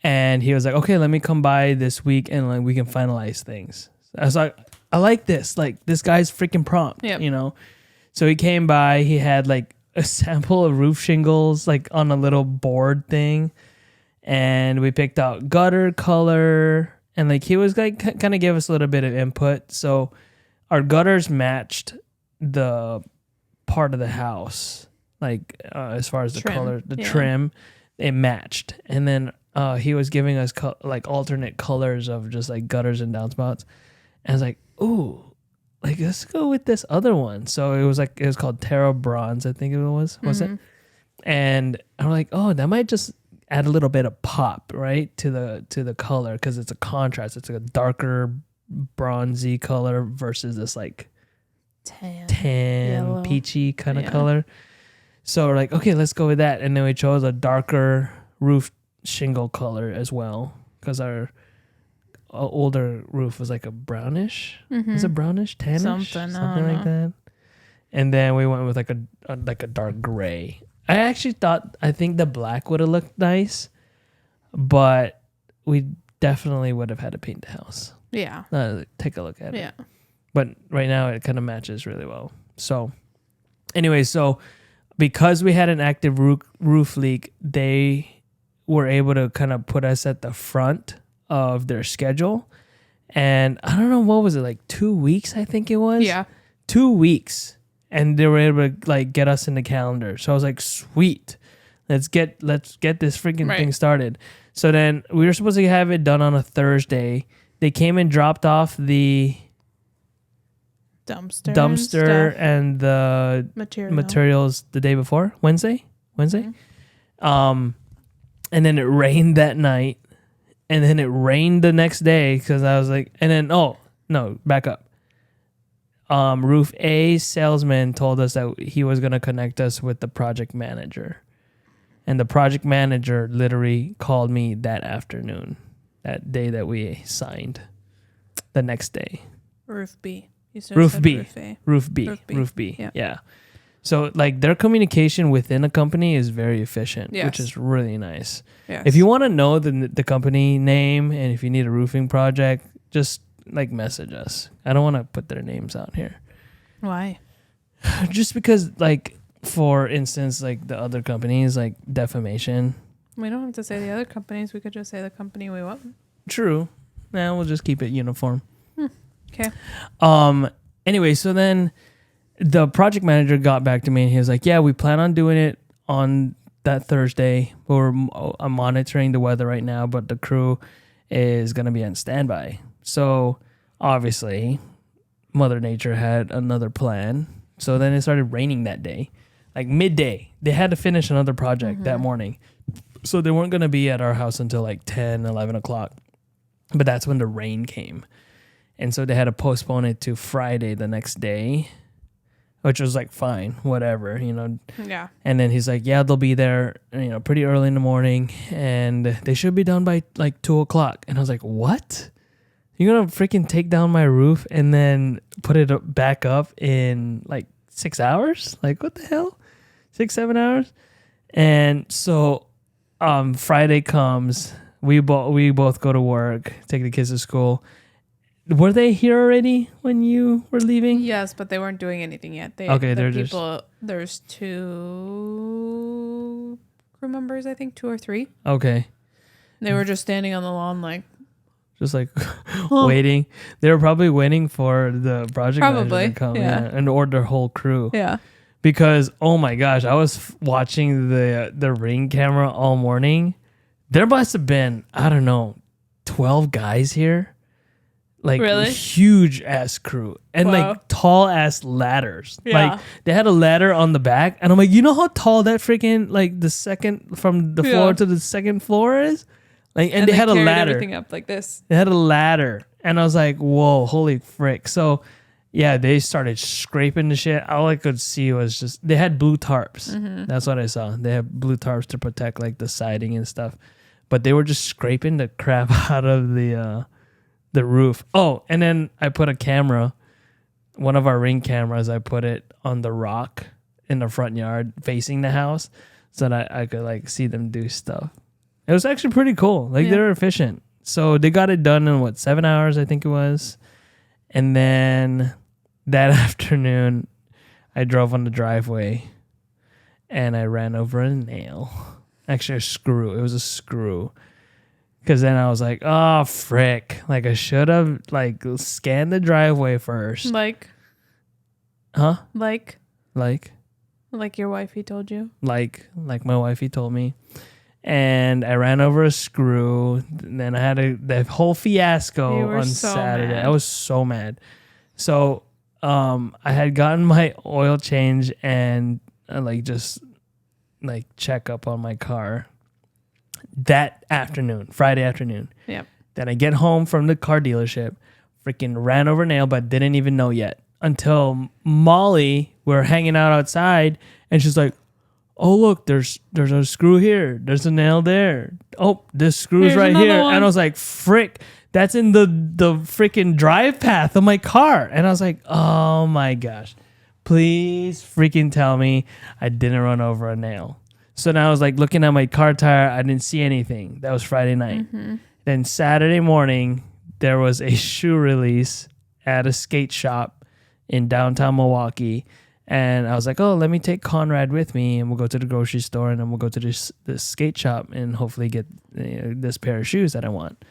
And he was like, okay, let me come by this week and like we can finalize things. I was like, I like this. Like, this guy's freaking prompt, you know? So he came by. He had like a sample of roof shingles like on a little board thing, and we picked out gutter color, and like he was like kind of gave us a little bit of input. So our gutters matched the part of the house, like as far as the color, the trim, it matched. And then he was giving us like alternate colors of just like gutters and downspouts, and I was like, ooh, like, let's go with this other one. So it was called Terra Bronze, I think it was it? And I'm like, oh, that might just add a little bit of pop, right, to the color, because it's a contrast. It's like a darker bronzy color versus this like tan peachy kind of color. So we're like, okay, let's go with that. And then we chose a darker roof shingle color as well, because our older roof was like a brownish. Is it brownish, tannish, something like that? And then we went with like a dark gray. I think the black would have looked nice, but we definitely would have had to paint the house. Yeah. Take a look at it. Yeah. But right now it kind of matches really well. So anyway, because we had an active roof leak, they were able to kind of put us at the front of their schedule. And I don't know, what was it, like 2 weeks, I think it was? Yeah. 2 weeks. And they were able to like get us in the calendar. So I was like, sweet. Let's get this freaking thing started. So then we were supposed to have it done on a Thursday. They came and dropped off the dumpster and the materials the day before, Wednesday. And then it rained that night. And then it rained the next day, because I was like, and then, back up. Roof A salesman told us that he was going to connect us with the project manager. And the project manager literally called me that afternoon, that day that we signed, the next day. Roof B. Roof B. Yeah. So, like, their communication within a company is very efficient, which is really nice. Yes. If you want to know the company name and if you need a roofing project, just, like, message us. I don't want to put their names out here. Why? Just because, like, for instance, like, the other companies, like, defamation. We don't have to say the other companies. We could just say the company we want. True. Nah, we'll just keep it uniform. Okay. Anyway, so then the project manager got back to me and he was like, yeah, we plan on doing it on that Thursday. I'm monitoring the weather right now, but the crew is going to be on standby. So obviously Mother Nature had another plan. So then it started raining that day, like midday. They had to finish another project that morning. So they weren't going to be at our house until like 10, 11 o'clock. But that's when the rain came. And so they had to postpone it to Friday the next day, which was like, fine, whatever, you know. Yeah. And then he's like, yeah, they'll be there, you know, pretty early in the morning, and they should be done by like 2 o'clock. And I was like, what? You're going to freaking take down my roof and then put it back up in like 6 hours? Like, what the hell? 6-7 hours? And so Friday comes, we both go to work, take the kids to school. Were they here already when you were leaving? Yes, but they weren't doing anything yet. There's 2 crew members, I think, 2 or 3. Okay. They were just standing on the lawn, like, just like waiting. They were probably waiting for the project manager to come and or their whole crew. Yeah. Because, oh my gosh, I was watching the Ring camera all morning. There must have been, I don't know, 12 guys here. Like, really? Huge ass crew and like tall ass ladders. Yeah. Like, they had a ladder on the back, and I'm like, you know how tall that freaking, like, the second from the floor to the second floor is? Like, and they had a ladder. Everything up like this. They had a ladder, and I was like, whoa, holy frick. So Yeah, they started scraping the shit. All I could see was just they had blue tarps. Mm-hmm. That's what I saw. They have blue tarps to protect like the siding and stuff. But they were just scraping the crap out of the roof. Oh, and then I put a camera, one of our Ring cameras. I put it on the rock in the front yard facing the house, so that I could like see them do stuff. It was actually pretty cool. Like they were efficient. So they got it done in 7 hours, I think it was. And then that afternoon, I drove on the driveway and I ran over a nail. Actually, a screw. It was a screw. Because then I was like, oh, frick. Like, I should have, like, scanned the driveway first. Like? Huh? Like? Like? Like your wifey told you? Like my wifey told me. And I ran over a screw. And then I had the whole fiasco on Saturday. Mad. I was so mad. So I had gotten my oil change and just check up on my car that afternoon, Friday afternoon. Yep. Then I get home from the car dealership, freaking ran over a nail, but didn't even know yet until Molly, we're hanging out outside, and she's like, oh, look, there's a screw here. There's a nail there. Oh, this screw is right here. One. And I was like, frick, that's in the freaking drive path of my car. And I was like, oh my gosh, please freaking tell me I didn't run over a nail. So now I was like looking at my car tire. I didn't see anything. That was Friday night. Mm-hmm. Then Saturday morning, there was a shoe release at a skate shop in downtown Milwaukee. And I was like, oh, let me take Conrad with me and we'll go to the grocery store and then we'll go to this skate shop and hopefully get this pair of shoes that I want.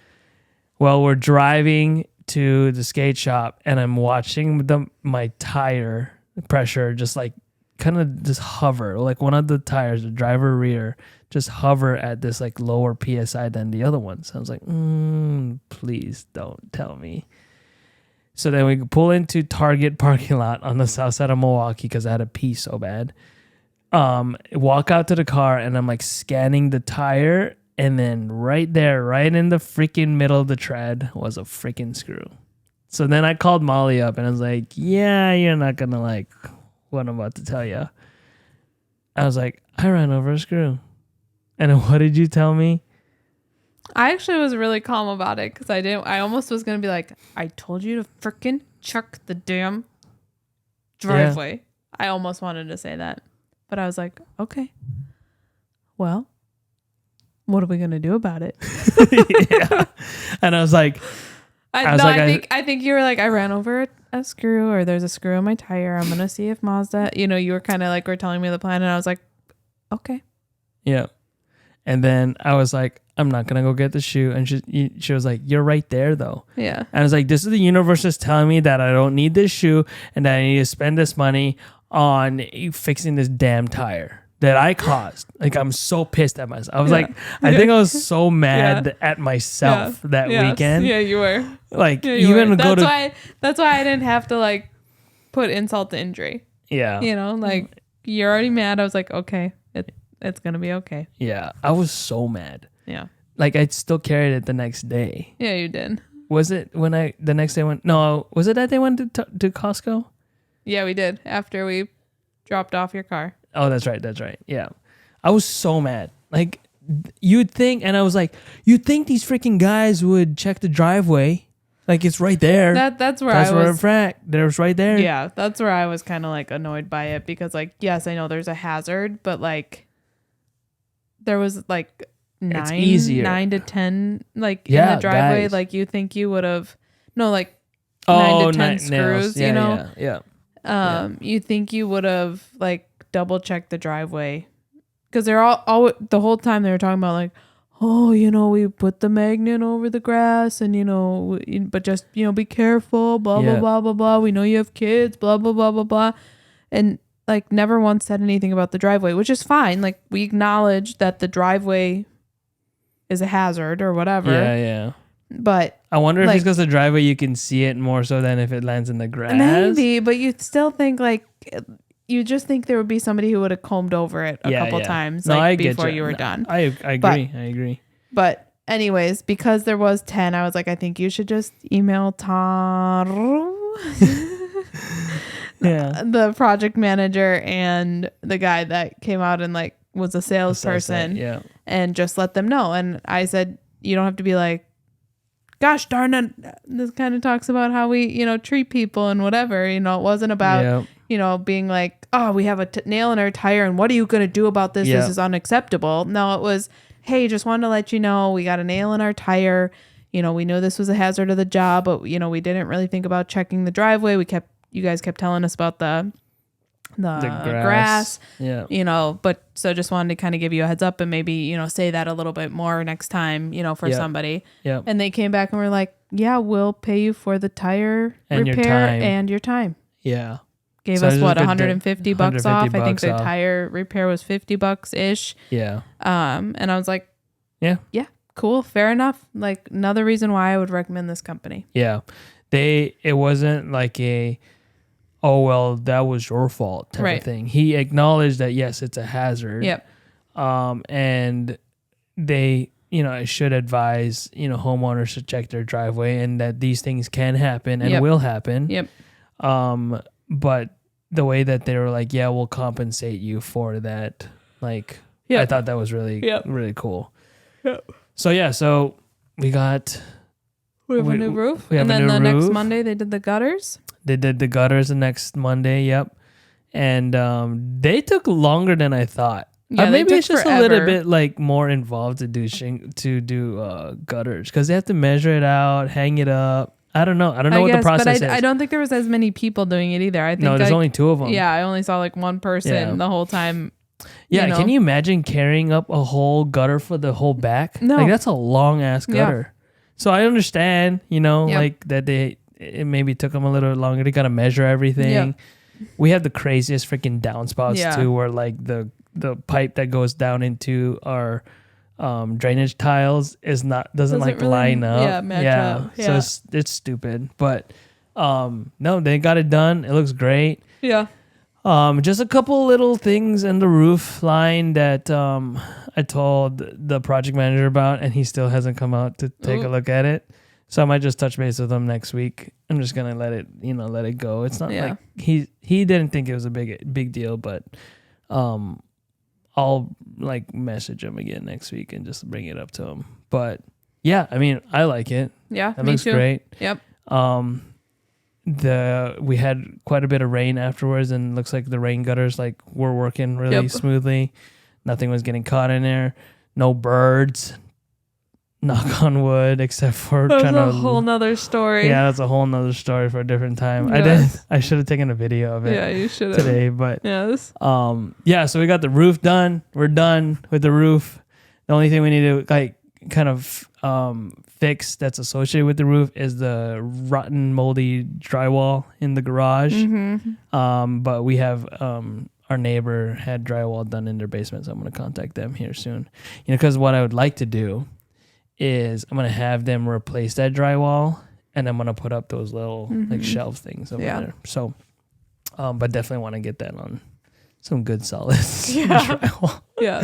Well, we're driving to the skate shop and I'm watching my tire pressure just like kind of just hover, like one of the tires, the driver rear, just hover at this like lower PSI than the other ones. So I was like, please don't tell me. So then we pull into Target parking lot on the south side of Milwaukee because I had to pee so bad. Walk out to the car and I'm like scanning the tire, and then right there, right in the freaking middle of the tread was a freaking screw. So then I called Molly up and I was like, yeah, you're not gonna like what I'm about to tell you. I was like, I ran over a screw. And then what did you tell me? I actually was really calm about it because I almost was going to be like, I told you to freaking check the damn driveway. Yeah. I almost wanted to say that. But I was like, okay, well, what are we going to do about it? Yeah. And I was like, I think you were like, I ran over a screw, or there's a screw in my tire. I'm going to see if Mazda, you were kind of like, were telling me the plan. And I was like, okay. Yeah. And then I was like, I'm not going to go get the shoe. And she was like, you're right there, though. Yeah. And I was like, this is the universe just telling me that I don't need this shoe and that I need to spend this money on fixing this damn tire that I caused. Like, I'm so pissed at myself. I was like, I think I was so mad at myself that weekend. Yeah, you were. Like, That's why I didn't have to, like, put insult to injury. Yeah. Like, you're already mad. I was like, okay, it's going to be okay. Yeah. I was so mad. Yeah. Like, I still carried it the next day. Yeah, you did. Was it the next day was it that they went to Costco? Yeah, we did. After we dropped off your car. Oh, that's right. Yeah. I was so mad. Like, you'd think, and I was like, you'd think these freaking guys would check the driveway. Like, it's right there. That's where I was. There's right there. Yeah, that's where I was kind of like annoyed by it because, like, yes, I know there's a hazard, but like, there was like 9 to 10 like in the driveway. Guys. Like, you think you would have 9 to 10 screws, nails. Yeah. You think you would have like double checked the driveway because they're all the whole time they were talking about like, oh, we put the magnet over the grass and but just be careful, blah blah blah blah blah. We know you have kids, blah blah blah blah blah, and like never once said anything about the driveway, which is fine. Like, we acknowledge that the driveway is a hazard or whatever. Yeah. But I wonder if it's because the driveway you can see it more so than if it lands in the grass. Maybe, but you'd still think like you just think there would be somebody who would have combed over it a couple times before you were done. I agree. But anyways, because there was 10, I was like, I think you should just email Taro. the project manager and the guy that came out and like was a salesperson and just let them know. And I said, you don't have to be like, gosh darn it. This kind of talks about how we, treat people and whatever, it wasn't about, being like, oh, we have a nail in our tire and what are you going to do about this? This is unacceptable. No, it was, hey, just wanted to let you know we got a nail in our tire. We knew this was a hazard of the job, but we didn't really think about checking the driveway. You guys kept telling us about the grass. But so just wanted to kind of give you a heads up and maybe, say that a little bit more next time, for somebody. Yeah. And they came back and were like, yeah, we'll pay you for the tire and repair and your time. Yeah. Gave us what, $150 off. I think the tire repair was $50 ish. Yeah. And I was like, yeah, cool. Fair enough. Like another reason why I would recommend this company. Yeah. It wasn't like oh, well, that was your fault type of thing. He acknowledged that, yes, it's a hazard. Yep. And they, should advise, homeowners to check their driveway and that these things can happen and will happen. Yep. But the way that they were like, yeah, we'll compensate you for that. Like, I thought that was really, really cool. Yep. So we have a new roof. And then the next Monday they did the gutters. They did the gutters the next Monday. Yep. And they took longer than I thought. Yeah, maybe it's just forever. A little bit like more involved to do gutters because they have to measure it out, hang it up. I don't know what the process is. I don't think there was as many people doing it either. I think there's only two of them. Yeah, I only saw like one person the whole time. Yeah, can you imagine carrying up a whole gutter for the whole back? No. Like that's a long ass gutter. So I understand, like that it maybe took them a little longer. They got to measure everything. Yep. We have the craziest freaking downspouts too, where like the pipe that goes down into our drainage tiles doesn't like really line up. Match up. Yeah. So it's stupid. But no, they got it done. It looks great. Yeah. Just a couple little things in the roof line that I told the project manager about, and he still hasn't come out to take a look at it. So I might just touch base with him next week. I'm just gonna let it go. It's not like he didn't think it was a big deal, but I'll like message him again next week and just bring it up to him. But yeah, I mean, I like it. Yeah, it looks great. Yep. We had quite a bit of rain afterwards, and it looks like the rain gutters were working really smoothly. Nothing was getting caught in there. No birds. Knock on wood, except for that's a whole nother story. Yeah, that's a whole nother story for a different time. I should have taken a video of it. Yeah, you should have today. But so we got the roof done. We're done with the roof. The only thing we need to kind of fix that's associated with the roof is the rotten, moldy drywall in the garage. Mm-hmm. But we have our neighbor had drywall done in their basement, so I'm going to contact them here soon. Because what I would like to do is I'm going to have them replace that drywall, and I'm going to put up those little shelf things over there. So, but definitely want to get that on some good solid drywall. Yeah.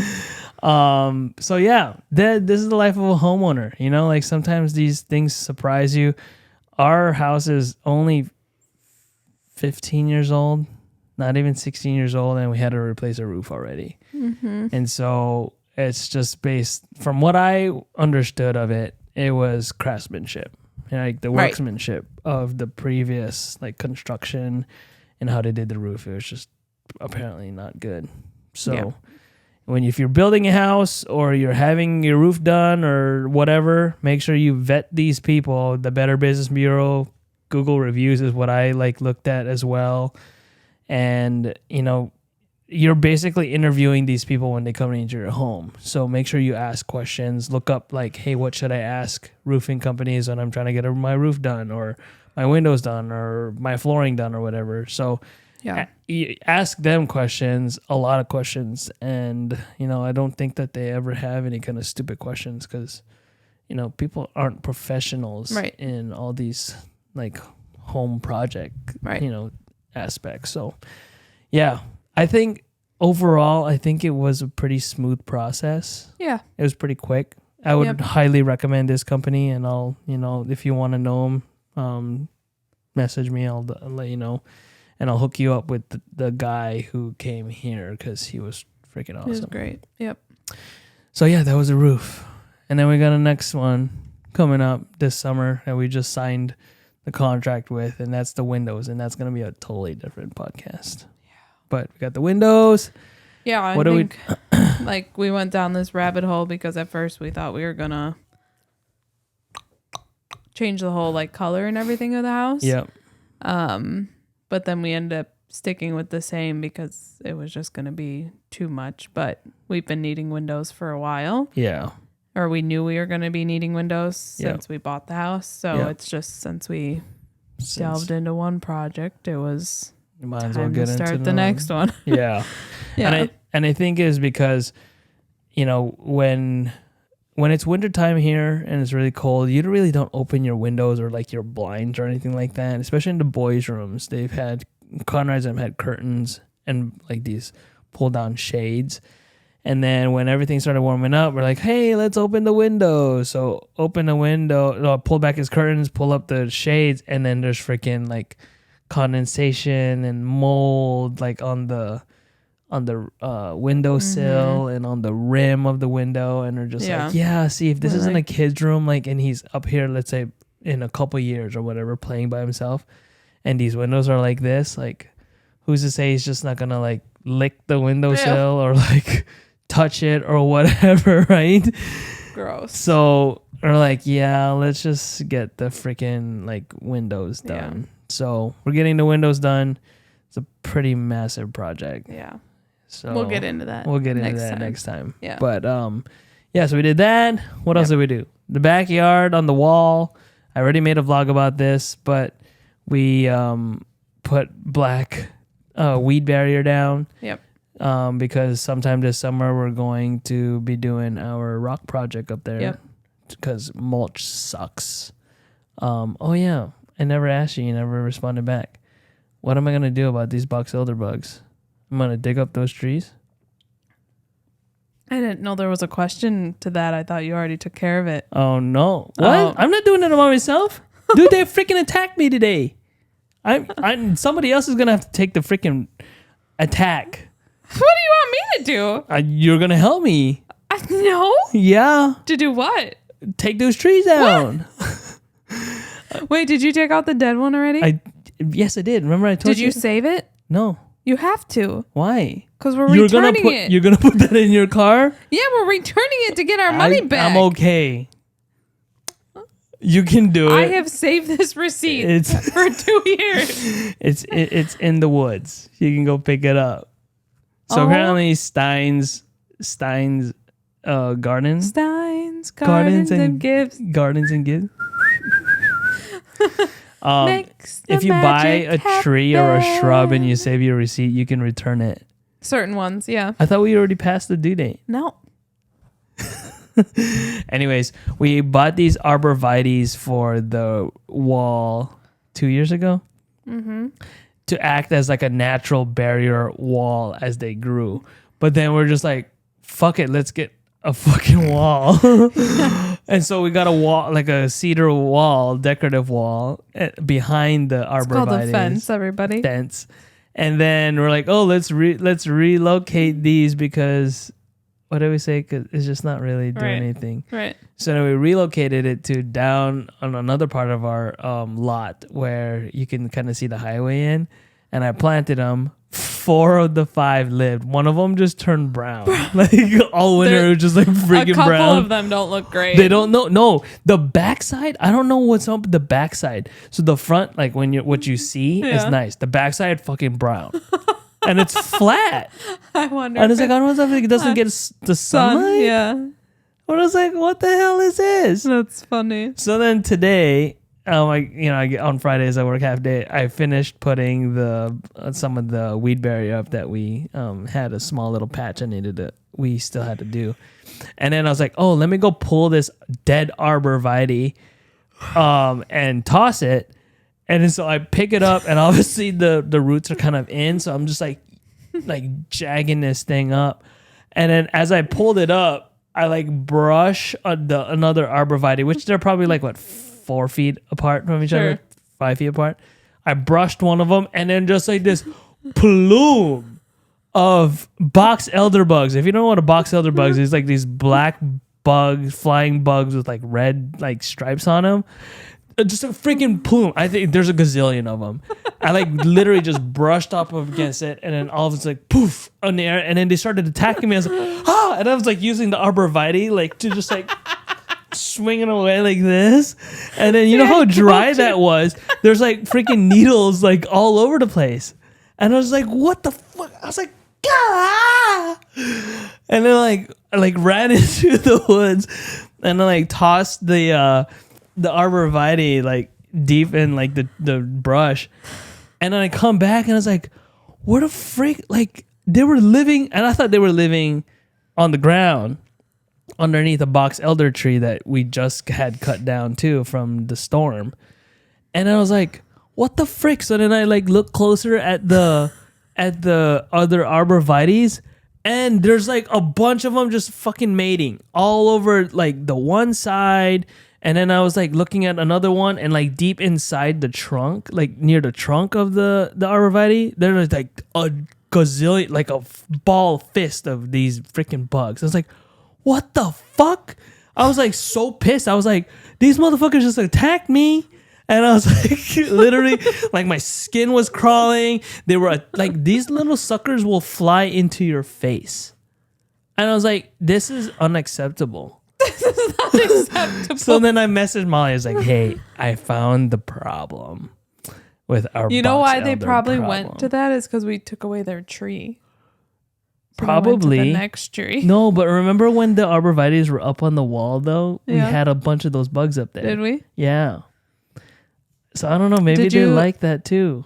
So yeah, this is the life of a homeowner. Sometimes these things surprise you. Our house is only 15 years old, not even 16 years old, and we had to replace a roof already. Mm-hmm. And so it's just based from what I understood of it. It was craftsmanship, the workmanship of the previous construction and how they did the roof. It was just apparently not good. So if you're building a house or you're having your roof done or whatever, make sure you vet these people. The Better Business Bureau, Google reviews is what I looked at as well. And, you're basically interviewing these people when they come into your home. So make sure you ask questions. Look up hey, what should I ask roofing companies when I'm trying to get my roof done or my windows done or my flooring done or whatever. So ask them questions, a lot of questions. And, I don't think that they ever have any kind of stupid questions because, people aren't professionals in all these home project, aspects. So yeah. I think overall, it was a pretty smooth process. Yeah. It was pretty quick. I would highly recommend this company, and I'll, if you want to know them, message me. I'll let you know. And I'll hook you up with the guy who came here because he was freaking awesome. He was great. Yep. So yeah, that was a roof. And then we got a next one coming up this summer that we just signed the contract with, and that's the windows, and that's going to be a totally different podcast. Yeah. But we got the windows. Yeah, I think like we went down this rabbit hole because at first we thought we were going to change the whole like color and everything of the house. Yep. But then we ended up sticking with the same because it was just going to be too much. But we've been needing windows for a while. Yeah. Or we knew we were going to be needing windows since we bought the house. So it's just since we delved into one project, it was time to start the next one. Yeah. Yeah. And I think is because, you know, when it's wintertime here and it's really cold, you really don't open your windows or like your blinds or anything like that. Especially in the boys' rooms, Conrad's have had curtains and like these pull down shades. And then when everything started warming up, we're like, hey, let's open the window. So open the window, pull back his curtains, pull up the shades, and then there's freaking like condensation and mold like on the windowsill and on the rim of the window. And they're just like, yeah, see, if this isn't a kid's room, like, and he's up here, let's say in a couple years or whatever, playing by himself, and these windows are like this, like, who's to say he's just not gonna like lick the windowsill or like touch it or whatever, right? Gross. So we're like, yeah, let's just get the freaking like windows done. So we're getting the windows done. It's a pretty massive project. Yeah. So we'll get into that. Next time. Yeah. But so we did that. What else did we do? The backyard on the wall. I already made a vlog about this, but we put black weed barrier down. Yep. Because sometime this summer we're going to be doing our rock project up there. Yep. Because mulch sucks. Oh yeah, I never asked you. You never responded back. What am I gonna do about these box elder bugs? I'm gonna dig up those trees. I didn't know there was a question to that. I thought you already took care of it. Oh no! What? I'm not doing it by myself, dude. They freaking attacked me today. Somebody else is gonna have to take the freaking attack. What do you want me to do? You're gonna help me. No. Yeah. To do what? Take those trees down. Wait, did you take out the dead one already? Yes, I did. Remember I told you? Did you save it? No. You have to. Why? Because we're returning it. You're gonna put that in your car? Yeah, we're returning it to get our money back. I'm okay. You can do it. I have saved this receipt for 2 years. It's in the woods. You can go pick it up. So apparently Stein's Gardens. Stein's Gardens and Gifts. Gardens and Gifts. If you buy a tree or a shrub and you save your receipt, you can return it. Certain ones, yeah. I thought we already passed the due date. No. Anyways, we bought these arborvitaes for the wall 2 years ago. Mm-hmm. To act as like a natural barrier wall as they grew. But then we're just like, fuck it, let's get a fucking wall. And so we got a wall, like a cedar wall, decorative wall behind the arborvitae. It's called a fence, everybody. Fence. And then we're like, oh, let's relocate these because what do we say? Because it's just not really doing anything. Right. So then we relocated it to down on another part of our lot where you can kind of see the highway in. And I planted them. 4 of the 5 lived. One of them just turned brown. Like all winter, it was just like freaking brown. A couple of them don't look great. They don't know. No, the backside. I don't know what's up with the backside. So the front, like what you see is nice. The backside, fucking brown. And it's flat. I wonder. And it's like, I don't know if it doesn't get the sunlight. Yeah. I was like, what the hell is this? That's funny. So then today, on Fridays I work half day. I finished putting some of the weed barrier up that we had a small little patch we still had to do. And then I was like, oh, let me go pull this dead arborvitae and toss it. And then so I pick it up, and obviously the roots are kind of in, so I'm just like jagging this thing up. And then as I pulled it up, I like brush another arborvitae, which they're probably like 4 feet apart from each other, 5 feet apart. I brushed one of them, and then just like this plume of box elder bugs. If you don't know what a box elder bugs is, like these black bugs, flying bugs with like red like stripes on them. Just a freaking plume. I think there's a gazillion of them. I like literally just brushed up against it, and then all of it's like poof on the air, and then they started attacking me. I was like, ah, and I was like using the arborvitae like to just like swinging away like this, and then you know how dry that was. There's like freaking needles like all over the place, and I was like, what the fuck? I was like, ah! And then like ran into the woods, and then like tossed the arborvitae like deep in like the brush, and then I come back and I was like, what a freak! Like they were living, and I thought they were living on the ground underneath a box elder tree that we just had cut down too from the storm, and I was like, what the frick? So then I like look closer at the other arborvitaes, and there's like a bunch of them just fucking mating all over like the one side. And then I was like looking at another one, and like deep inside the trunk, like near the trunk of the arborvitae, there's like a gazillion, like a ball fist of these freaking bugs. I was like, what the fuck? I was like so pissed. I was like, these motherfuckers just attacked me. And I was like, literally, like my skin was crawling. They were like, these little suckers will fly into your face. And I was like, this is unacceptable. This is not acceptable. So then I messaged Molly. I was like, hey, I found the problem with our You know why they probably went to that is because we took away their tree. So probably. the next tree. No, but remember when the arborvitaes were up on the wall, though? Yeah. We had a bunch of those bugs up there. Did we? Yeah. So I don't know. Maybe they like that, too.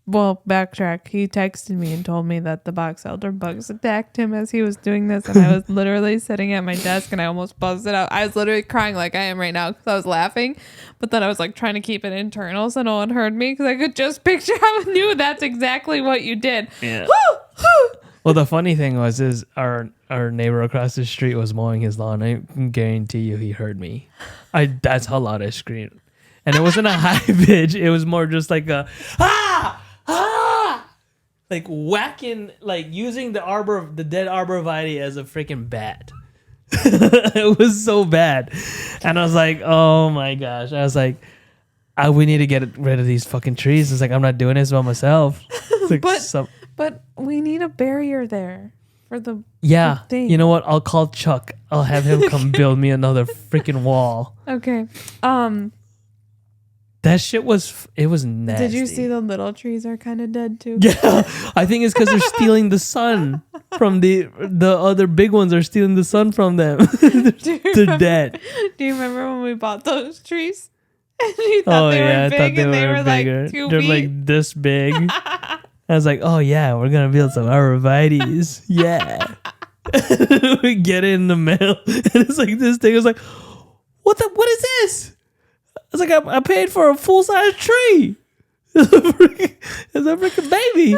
Well, backtrack. He texted me and told me that the box elder bugs attacked him as he was doing this, and I was literally sitting at my desk, and I almost buzzed it out. I was literally crying like I am right now because I was laughing, but then I was like trying to keep it internal so no one heard me because I could just picture. I knew that's exactly what you did. Yeah. Well, the funny thing is our neighbor across the street was mowing his lawn. I can guarantee you he heard me. That's how loud I screamed, and it wasn't a high pitch. It was more just like a ah. Like whacking, like using the dead arborvitae as a freaking bat. It was so bad. And I was like, oh my gosh. I was like, we need to get rid of these fucking trees. It's like, I'm not doing this by myself. Like but we need a barrier there for the thing. You know what? I'll call Chuck. I'll have him come build me another freaking wall. Okay. That shit was nasty. Did you see the little trees are kind of dead too? Yeah, I think it's because they're stealing the sun from the other big ones are stealing the sun from them. They're dead. Do you remember when we bought those trees? And you thought they were big and they were bigger. Like 2 feet? They're like this big. I was like, oh yeah, we're going to build some arborvitaes. Yeah. We get it in the mail. And it's like this thing. I was like, what is this? I was like, I paid for a full-size tree. It's a freaking baby.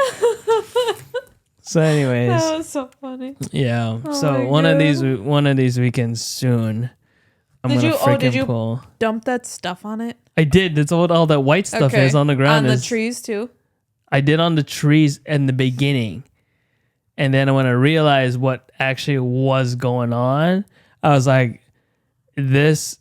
So anyways. That was so funny. Yeah. Oh so one of these weekends soon, I'm going to freaking pull. Dump that stuff on it? I did. That's what all that white stuff is on the ground. On the trees too? I did on the trees in the beginning. And then when I realized what actually was going on, I was like, this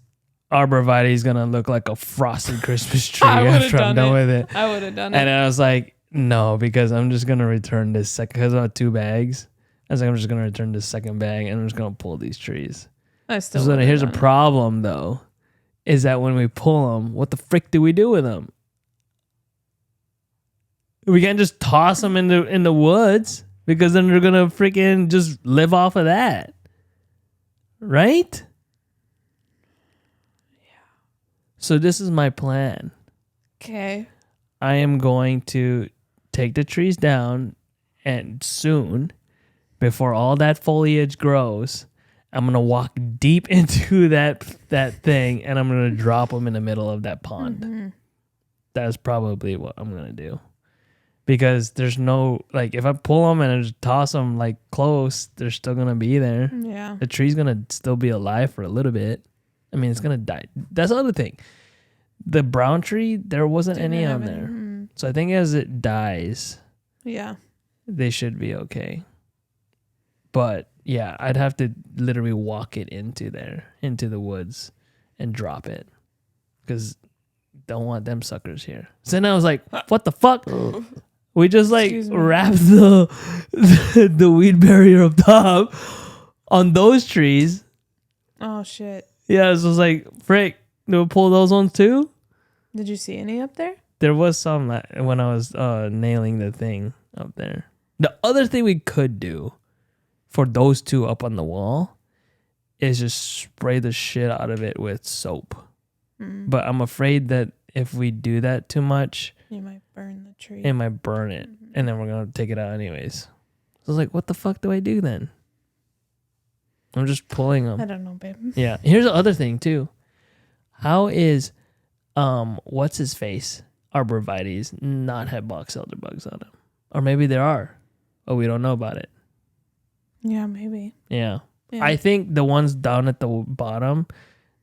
arborvitae is gonna look like a frosted Christmas tree after I'm done with it. I would have done it. And I was like, no, because I'm just gonna return this second, because I have 2 bags. I was like, I'm just gonna return this second bag and I'm just gonna pull these trees. So here's a problem though, is that when we pull them, what the frick do we do with them? We can't just toss them in the woods, because then they're gonna freaking just live off of that, right? So this is my plan. Okay. I am going to take the trees down, and soon, before all that foliage grows, I'm going to walk deep into that thing, and I'm going to drop them in the middle of that pond. Mm-hmm. That's probably what I'm going to do. Because there's no, like, if I pull them and I just toss them, like, close, they're still going to be there. Yeah. The tree's going to still be alive for a little bit. It's going to die. That's the other thing. The brown tree, there wasn't any on there. So I think as it dies, yeah, they should be okay. But yeah, I'd have to literally walk it into the woods and drop it because don't want them suckers here. So then I was like, what the fuck? We just like wrapped the weed barrier up top on those trees. Oh shit. Yeah, so it was like, frick, do we pull those ones too? Did you see any up there? There was some when I was nailing the thing up there. The other thing we could do for those two up on the wall is just spray the shit out of it with soap. Mm. But I'm afraid that if we do that too much, you might burn the tree. It might burn it, and then we're going to take it out anyways. So I was like, what the fuck do I do then? I'm just pulling them. I don't know, babe. Yeah. Here's the other thing, too. How is, what's his face? Arborvitae's not have box elder bugs on them. Or maybe there are, but we don't know about it. Yeah, maybe. Yeah. I think the ones down at the bottom,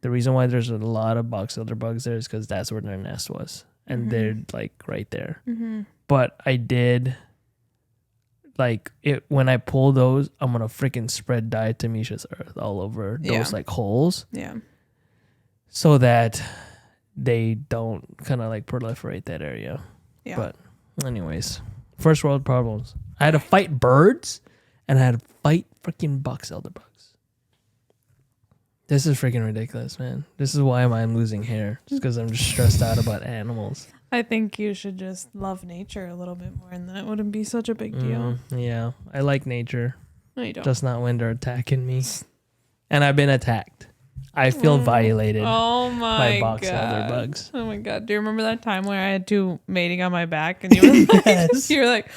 the reason why there's a lot of box elder bugs there is because that's where their nest was. And they're like right there. Mm-hmm. But I did, like, it when I pull those, I'm going to freaking spread diatomaceous earth all over those like holes. Yeah. So that they don't kind of like proliferate that area. Yeah. But anyways, first world problems. I had to fight birds and I had to fight freaking box elder bugs. This is freaking ridiculous, man. This is why I'm losing hair. Just because I'm just stressed out about animals. I think you should just love nature a little bit more and then it wouldn't be such a big deal. Yeah. I like nature. No, you don't. Just not when they're attacking me. And I've been attacked. I feel violated by box elder bugs. Oh my god! Do you remember that time where I had two mating on my back and you were like, yes. you were like,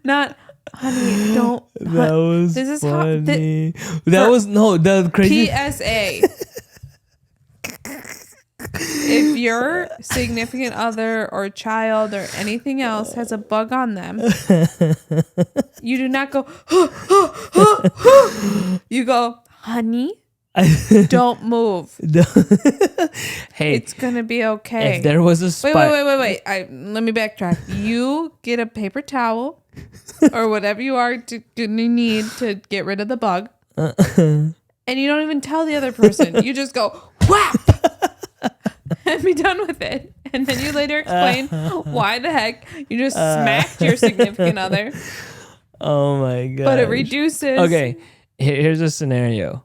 not, honey, don't. That was this is funny. That was the crazy PSA. If your significant other or child or anything else has a bug on them, you do not go, you go, honey, don't move. Hey, it's going to be okay. If there was a spider. Wait. Let me backtrack. You get a paper towel or whatever you are gonna need to get rid of the bug. And you don't even tell the other person. You just go, whap! And be done with it. And then you later explain why the heck you just smacked your significant other. Oh my god. But it reduces. Okay, here's a scenario.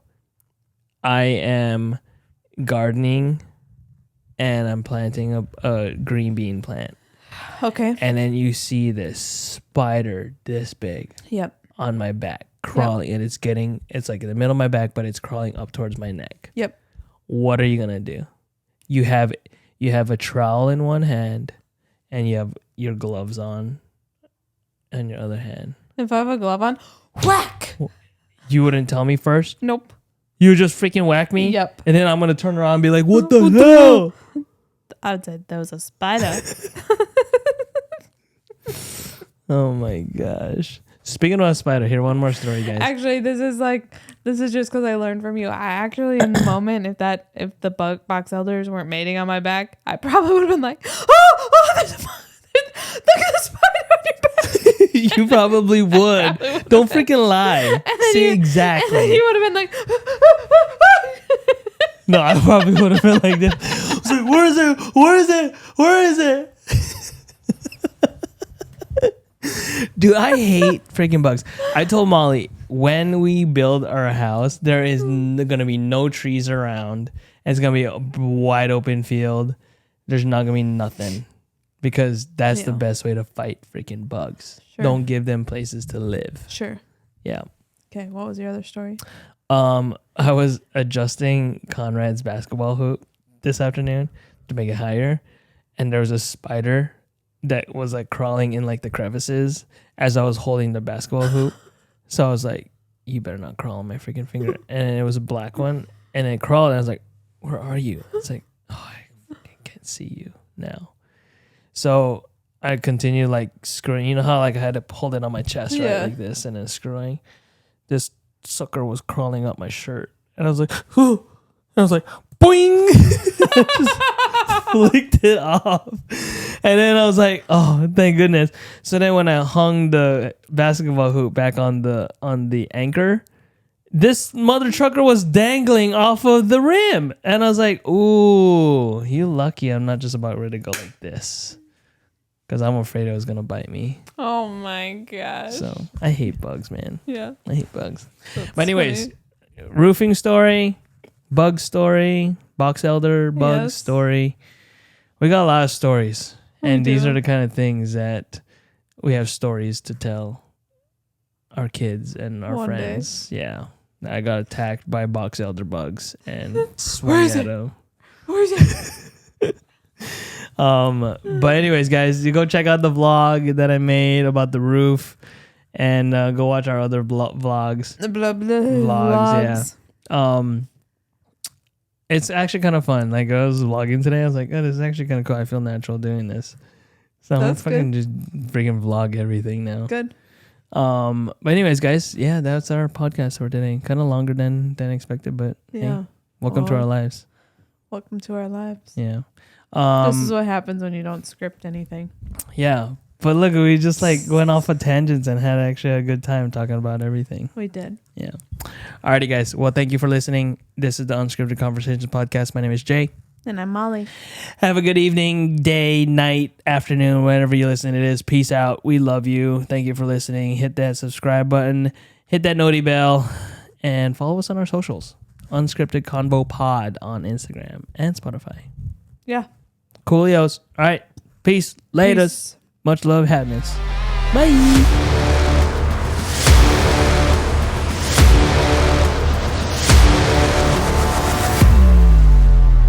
I am gardening and I'm planting a green bean plant. Okay. And then you see this spider this big. Yep. On my back crawling. Yep. And it's like in the middle of my back, but it's crawling up towards my neck. Yep. What are you going to do? You have a trowel in one hand and you have your gloves on your other hand. If I have a glove on, whack! You wouldn't tell me first? Nope. You would just freaking whack me? Yep. And then I'm going to turn around and be like, what the hell? I would say there was a spider. Oh my gosh. Speaking of a spider, here, one more story, guys. Actually, this is just because I learned from you. I actually, in the moment, if the box elders weren't mating on my back, I probably would have been like, oh, there's a look at the spider on your back. You probably would. Don't freaking lie. See, exactly. And then you would have been like, no, I probably would have been like this. I was like, where is it? Where is it? Where is it? Dude, I hate freaking bugs. I told Molly, when we build our house, there is going to be no trees around. It's going to be a wide open field. There's not going to be nothing. Because that's the best way to fight freaking bugs. Sure. Don't give them places to live. Sure. Yeah. Okay, what was your other story? I was adjusting Conrad's basketball hoop this afternoon to make it higher. And there was a spider that was like crawling in like the crevices as I was holding the basketball hoop. So I was like, you better not crawl on my freaking finger. And it was a black one. And it crawled. And I was like, where are you? It's like, oh, I can't see you now. So I continued like screwing. You know how like I had to hold it on my chest, right? Like this and then screwing. This sucker was crawling up my shirt. And I was like, whoo. And I was like, boing. Just flicked it off. And then I was like, oh, thank goodness. So then when I hung the basketball hoop back on the anchor, this mother trucker was dangling off of the rim. And I was like, ooh, you lucky I'm not just about ready to go like this. Because I'm afraid it was going to bite me. Oh my gosh. So I hate bugs, man. Yeah. I hate bugs. That's but anyways, funny. roofing story, bug story, box elder, bug story. We got a lot of stories. And these are the kind of things that we have stories to tell our kids and our friends. Day. Yeah. I got attacked by box elder bugs and swung at them. Where is it? But anyways, guys, you go check out the vlog that I made about the roof, and go watch our other vlogs. The vlogs. Yeah. It's actually kind of fun. Like I was vlogging today, I was like, oh, this is actually kind of cool. I feel natural doing this. So I'm fucking just freaking vlog everything now. Good. But anyways, guys, yeah, that's our podcast for today. Kind of longer than expected, but hey, welcome to our lives. Welcome to our lives. Yeah. This is what happens when you don't script anything. Yeah. But look, we just like went off of tangents and had actually a good time talking about everything. We did. Yeah. Alrighty, guys. Well, thank you for listening. This is the Unscripted Conversations podcast. My name is Jay. And I'm Molly. Have a good evening, day, night, afternoon, whenever you listen. It is. Peace out. We love you. Thank you for listening. Hit that subscribe button. Hit that noti bell. And follow us on our socials. Unscripted Convo Pod on Instagram and Spotify. Yeah. Coolios. All right. Peace. Laters. Much love. Happiness. Bye.